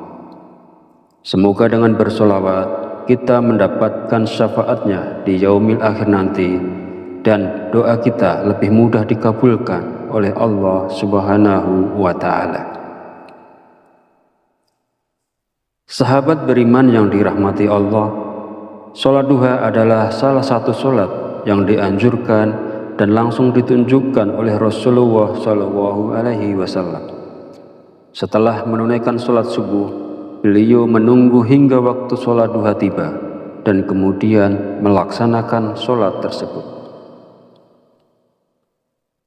Semoga dengan bersolawat kita mendapatkan syafaatnya di yaumil akhir nanti, dan doa kita lebih mudah dikabulkan oleh Allah Subhanahu wa Ta'ala. Sahabat beriman yang dirahmati Allah, Sholat duha adalah salah satu sholat yang dianjurkan dan langsung ditunjukkan oleh Rasulullah Shallallahu Alaihi Wasallam. Setelah menunaikan sholat subuh, beliau menunggu hingga waktu sholat duha tiba dan kemudian melaksanakan sholat tersebut.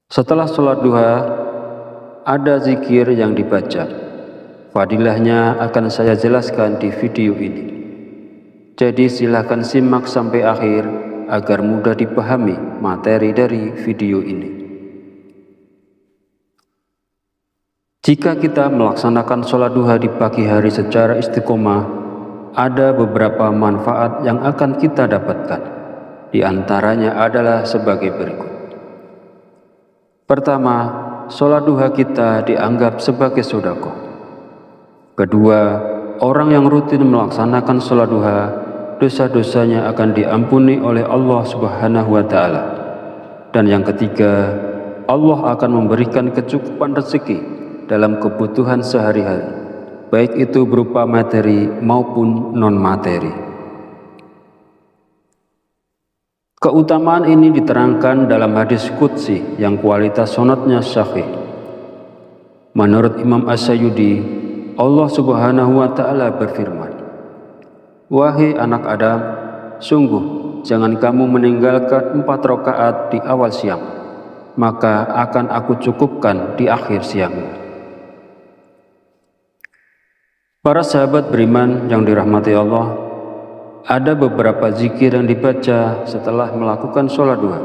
Setelah sholat duha, ada zikir yang dibaca. Fadilahnya akan saya jelaskan di video ini. Jadi silahkan simak sampai akhir agar mudah dipahami materi dari video ini. Jika kita melaksanakan sholat duha di pagi hari secara istiqomah, ada beberapa manfaat yang akan kita dapatkan. Di antaranya adalah sebagai berikut. Pertama, sholat duha kita dianggap sebagai sedekah. Kedua, orang yang rutin melaksanakan sholat duha, dosa-dosanya akan diampuni oleh Allah Subhanahu wa Ta'ala. Dan yang ketiga, Allah akan memberikan kecukupan rezeki dalam kebutuhan sehari-hari, baik itu berupa materi maupun non-materi. Keutamaan ini diterangkan dalam hadis qudsi yang kualitas sanadnya sahih. Menurut Imam As-Sayyidi, Allah Subhanahu wa Ta'ala berfirman, "Wahai anak Adam, sungguh jangan kamu meninggalkan 4 rakaat di awal siang, maka akan aku cukupkan di akhir siang." Para sahabat beriman yang dirahmati Allah, ada beberapa zikir yang dibaca setelah melakukan sholat duha,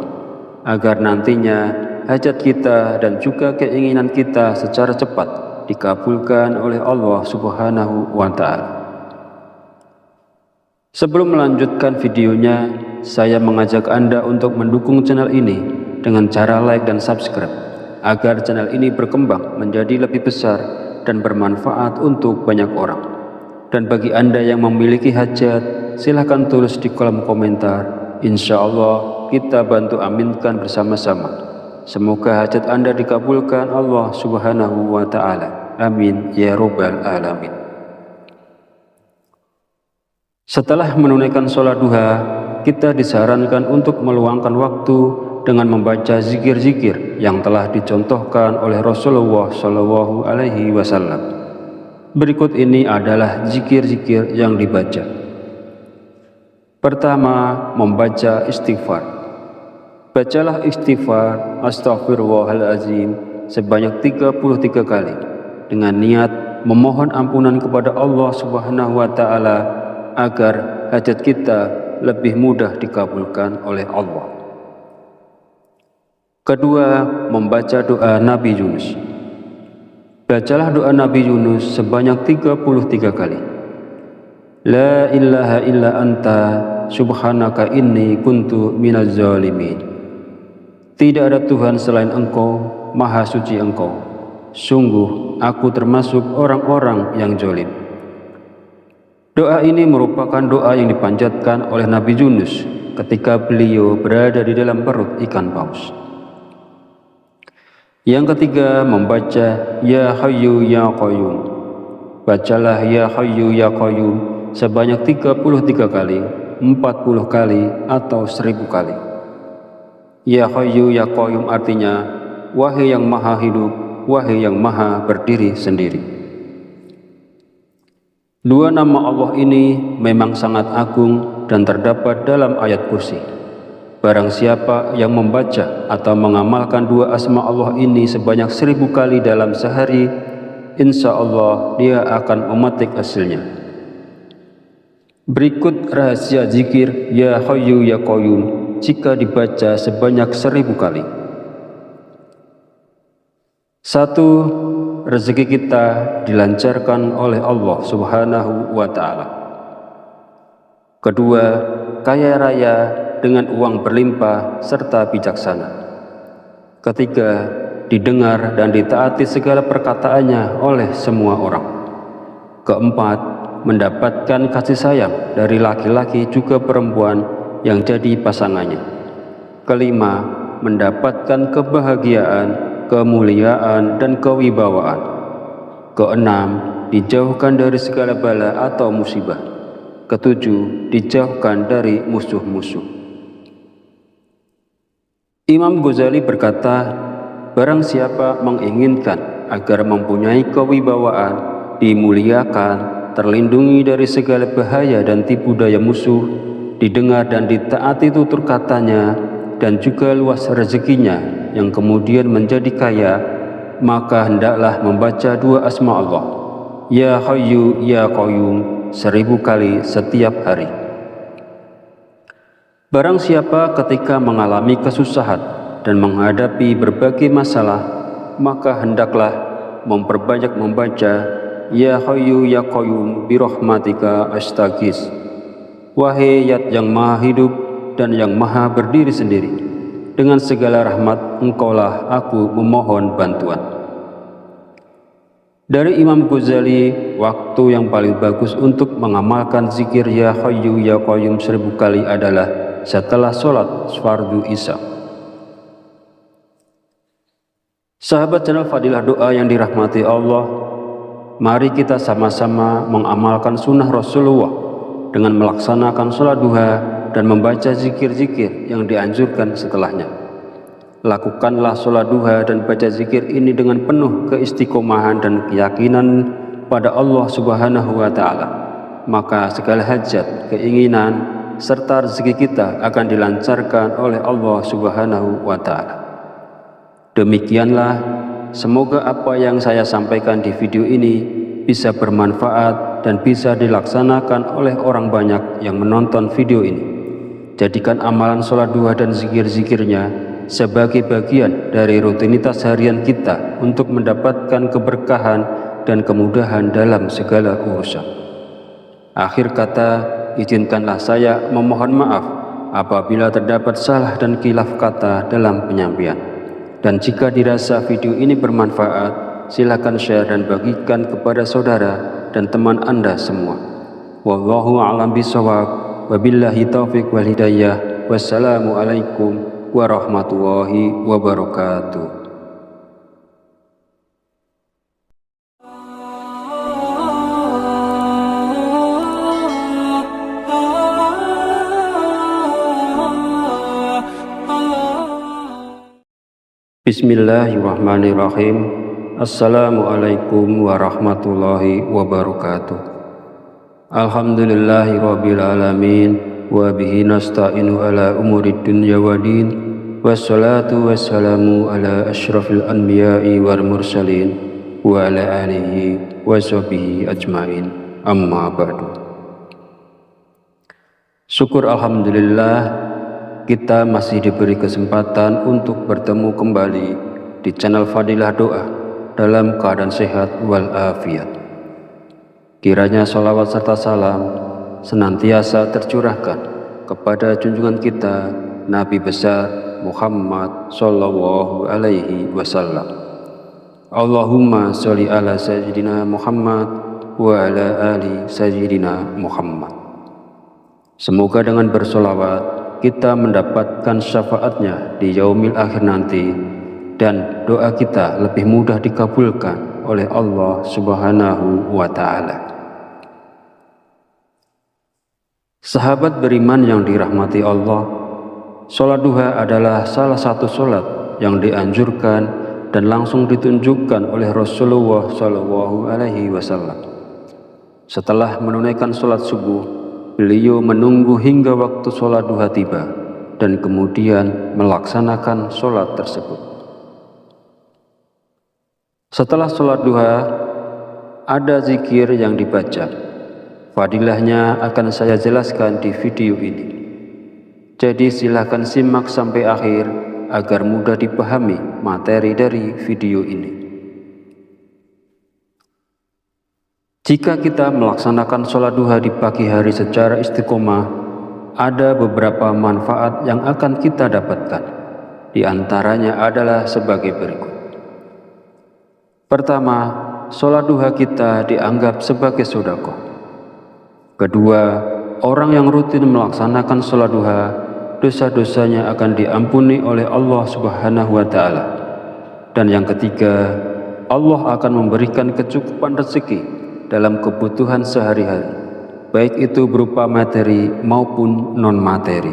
agar nantinya hajat kita dan juga keinginan kita secara cepat dikabulkan oleh Allah Subhanahu wa Ta'ala. Sebelum melanjutkan videonya, saya mengajak Anda untuk mendukung channel ini dengan cara like dan subscribe, agar channel ini berkembang menjadi lebih besar dan bermanfaat untuk banyak orang. Dan bagi Anda yang memiliki hajat, silahkan tulis di kolom komentar. Insya Allah kita bantu aminkan bersama-sama. Semoga hajat Anda dikabulkan Allah Subhanahu wa Ta'ala. Amin ya Rabbal Alamin. Setelah menunaikan sholat duha, kita disarankan untuk meluangkan waktu dengan membaca zikir-zikir yang telah dicontohkan oleh Rasulullah Shallallahu Alaihi Wasallam. Berikut ini adalah zikir-zikir yang dibaca. Pertama, membaca istighfar. Bacalah istighfar Astaghfirullahaladzim sebanyak 33 kali dengan niat memohon ampunan kepada Allah Subhanahu wa Ta'ala agar hajat kita lebih mudah dikabulkan oleh Allah. Kedua, membaca doa Nabi Yunus. Bacalah doa Nabi Yunus sebanyak 33 kali. La ilaha illa anta subhanaka inni kuntu minaz zalimin. Tidak ada Tuhan selain Engkau, Maha Suci Engkau. Sungguh aku termasuk orang-orang yang zalim. Doa ini merupakan doa yang dipanjatkan oleh Nabi Yunus ketika beliau berada di dalam perut ikan paus. Yang ketiga, membaca Ya Hayyu Ya Qayyum. Bacalah Ya Hayyu Ya Qayyum sebanyak 33 kali, 40 kali, atau 1000 kali. Ya Hayyu Ya Qayyum artinya, wahai yang maha hidup, wahai yang maha berdiri sendiri. Dua nama Allah ini memang sangat agung dan terdapat dalam ayat kursi. Barang siapa yang membaca atau mengamalkan dua asma Allah ini sebanyak 1000 kali dalam sehari, insya Allah dia akan memetik hasilnya. Berikut rahasia zikir Ya Hayyu Ya Qayyum jika dibaca sebanyak 1000 kali. 1. Rezeki kita dilancarkan oleh Allah Subhanahu wa Ta'ala. Kedua, kaya raya dengan uang berlimpah serta bijaksana. Ketiga, didengar dan ditaati segala perkataannya oleh semua orang. Keempat, mendapatkan kasih sayang dari laki-laki juga perempuan yang jadi pasangannya. Kelima, mendapatkan kebahagiaan, kemuliaan, dan kewibawaan. Keenam, dijauhkan dari segala bala atau musibah. Ketujuh, dijauhkan dari musuh-musuh. Imam Ghazali berkata, barang siapa menginginkan agar mempunyai kewibawaan, dimuliakan, terlindungi dari segala bahaya dan tipu daya musuh, didengar dan ditaati tutur katanya, dan juga luas rezekinya yang kemudian menjadi kaya, maka hendaklah membaca dua asma Allah, Ya Hayyu Ya Qayyum, 1000 kali setiap hari. Barang siapa ketika mengalami kesusahan dan menghadapi berbagai masalah, maka hendaklah memperbanyak membaca Ya Hayyu Ya Qayyum birahmatika astaghis. Wahai Zat yang maha hidup dan yang maha berdiri sendiri, dengan segala rahmat engkaulah aku memohon bantuan. Dari Imam Ghazali, waktu yang paling bagus untuk mengamalkan zikir Ya Hayyu Ya Qayyum 1000 kali adalah setelah sholat fardu isya. Sahabat channel Fadilah Doa yang dirahmati Allah, mari kita sama-sama mengamalkan sunnah Rasulullah dengan melaksanakan sholat duha dan membaca zikir-zikir yang dianjurkan setelahnya. Lakukanlah sholat duha dan baca zikir ini dengan penuh keistiqomahan dan keyakinan pada Allah Subhanahu wa Ta'ala. Maka segala hajat, keinginan, serta rezeki kita akan dilancarkan oleh Allah Subhanahu wa Ta'ala. Demikianlah, semoga apa yang saya sampaikan di video ini bisa bermanfaat dan bisa dilaksanakan oleh orang banyak yang menonton video ini. Jadikan amalan sholat duha dan zikir-zikirnya sebagai bagian dari rutinitas harian kita untuk mendapatkan keberkahan dan kemudahan dalam segala urusan. Akhir kata, izinkanlah saya memohon maaf apabila terdapat salah dan khilaf kata dalam penyampaian. Dan jika dirasa video ini bermanfaat, silakan share dan bagikan kepada saudara dan teman Anda semua. Wallahu a'lam bishawab, wabillahi taufiq wal hidayah. Wassalamualaikum warahmatullahi wabarakatuh. Bismillahirrahmanirrahim. Assalamualaikum warahmatullahi wabarakatuh. Alhamdulillahi rabbil alamin, wa bihi nasta'inu ala umurid dunya waddin, wassalatu wassalamu ala asyrafil anbiya'i wal mursalin wa ala alihi wa sahbihi ajmain, amma ba'du. Syukur alhamdulillah, kita masih diberi kesempatan untuk bertemu kembali di channel Fadilah Doa dalam keadaan sehat walafiat. Kiranya sholawat serta salam senantiasa tercurahkan kepada junjungan kita Nabi besar Muhammad Sallallahu Alaihi Wasallam. Allahumma sholli ala sayyidina Muhammad wa ala ali sayyidina Muhammad. Semoga dengan bersolawat kita mendapatkan syafaatnya di yaumil akhir nanti, dan doa kita lebih mudah dikabulkan oleh Allah Subhanahu wa Ta'ala. Sahabat beriman yang dirahmati Allah, sholat duha adalah salah satu sholat yang dianjurkan dan langsung ditunjukkan oleh Rasulullah Shallallahu Alaihi Wasallam. Setelah menunaikan sholat subuh, beliau menunggu hingga waktu sholat duha tiba dan kemudian melaksanakan sholat tersebut. Setelah sholat duha, ada zikir yang dibaca. Fadilahnya akan saya jelaskan di video ini. Jadi silakan simak sampai akhir agar mudah dipahami materi dari video ini. Jika kita melaksanakan sholat duha di pagi hari secara istiqomah, ada beberapa manfaat yang akan kita dapatkan. Di antaranya adalah sebagai berikut. Pertama, sholat duha kita dianggap sebagai sedekah. Kedua, orang yang rutin melaksanakan sholat duha, dosa-dosanya akan diampuni oleh Allah Subhanahu wa Ta'ala. Dan yang ketiga, Allah akan memberikan kecukupan rezeki dalam kebutuhan sehari-hari. baik itu berupa materi maupun non-materi.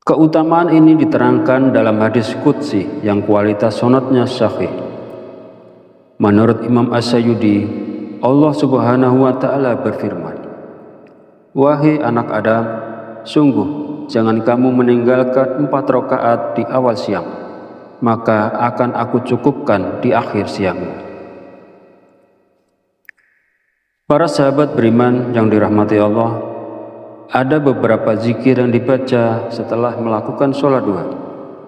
Keutamaan ini diterangkan dalam hadis qudsi yang kualitas sanadnya sahih. Menurut Imam As-Sayyidi, Allah Subhanahu wa Ta'ala berfirman, "Wahai anak Adam, sungguh jangan kamu meninggalkan 4 rakaat di awal siang, maka akan aku cukupkan di akhir siangmu." Para sahabat beriman yang dirahmati Allah, ada beberapa zikir yang dibaca setelah melakukan sholat duha,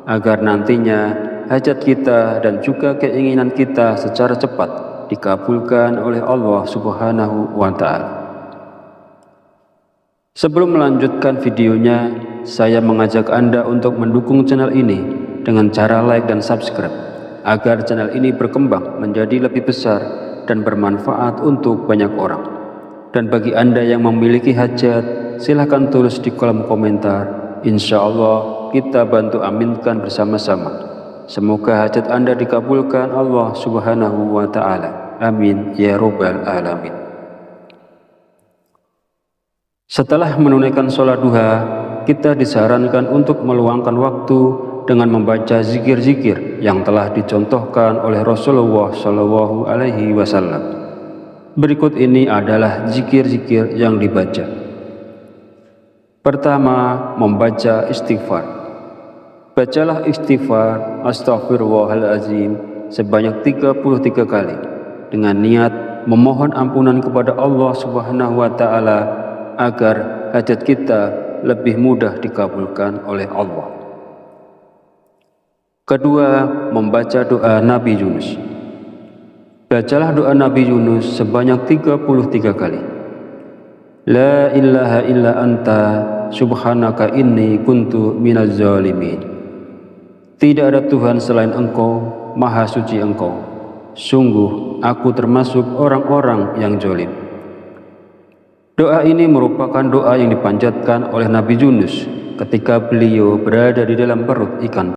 agar nantinya hajat kita dan juga keinginan kita secara cepat dikabulkan oleh Allah Subhanahu wa Ta'ala. Sebelum melanjutkan videonya, saya mengajak Anda untuk mendukung channel ini dengan cara like dan subscribe, agar channel ini berkembang menjadi lebih besar dan bermanfaat untuk banyak orang. Dan bagi Anda yang memiliki hajat, silahkan tulis di kolom komentar. Insya Allah kita bantu aminkan bersama-sama. Semoga hajat Anda dikabulkan Allah Subhanahu wa Ta'ala. Amin ya Rabbal Alamin. Setelah menunaikan sholat duha, kita disarankan untuk meluangkan waktu dengan membaca zikir-zikir yang telah dicontohkan oleh Rasulullah Shallallahu Alaihi Wasallam. Berikut ini adalah zikir-zikir yang dibaca. Pertama, membaca istighfar. Bacalah istighfar Astaghfirullahaladzim sebanyak 33 kali dengan niat memohon ampunan kepada Allah Subhanahu wa Ta'ala agar hajat kita lebih mudah dikabulkan oleh Allah. Kedua, membaca doa Nabi Yunus. Bacalah doa Nabi Yunus sebanyak 33 kali. La ilaha illa anta subhanaka inni kuntu minaz zalimin. Tidak ada Tuhan selain Engkau, Maha Suci Engkau. Sungguh aku termasuk orang-orang yang zalim. Doa ini merupakan doa yang dipanjatkan oleh Nabi Yunus ketika beliau berada di dalam perut ikan.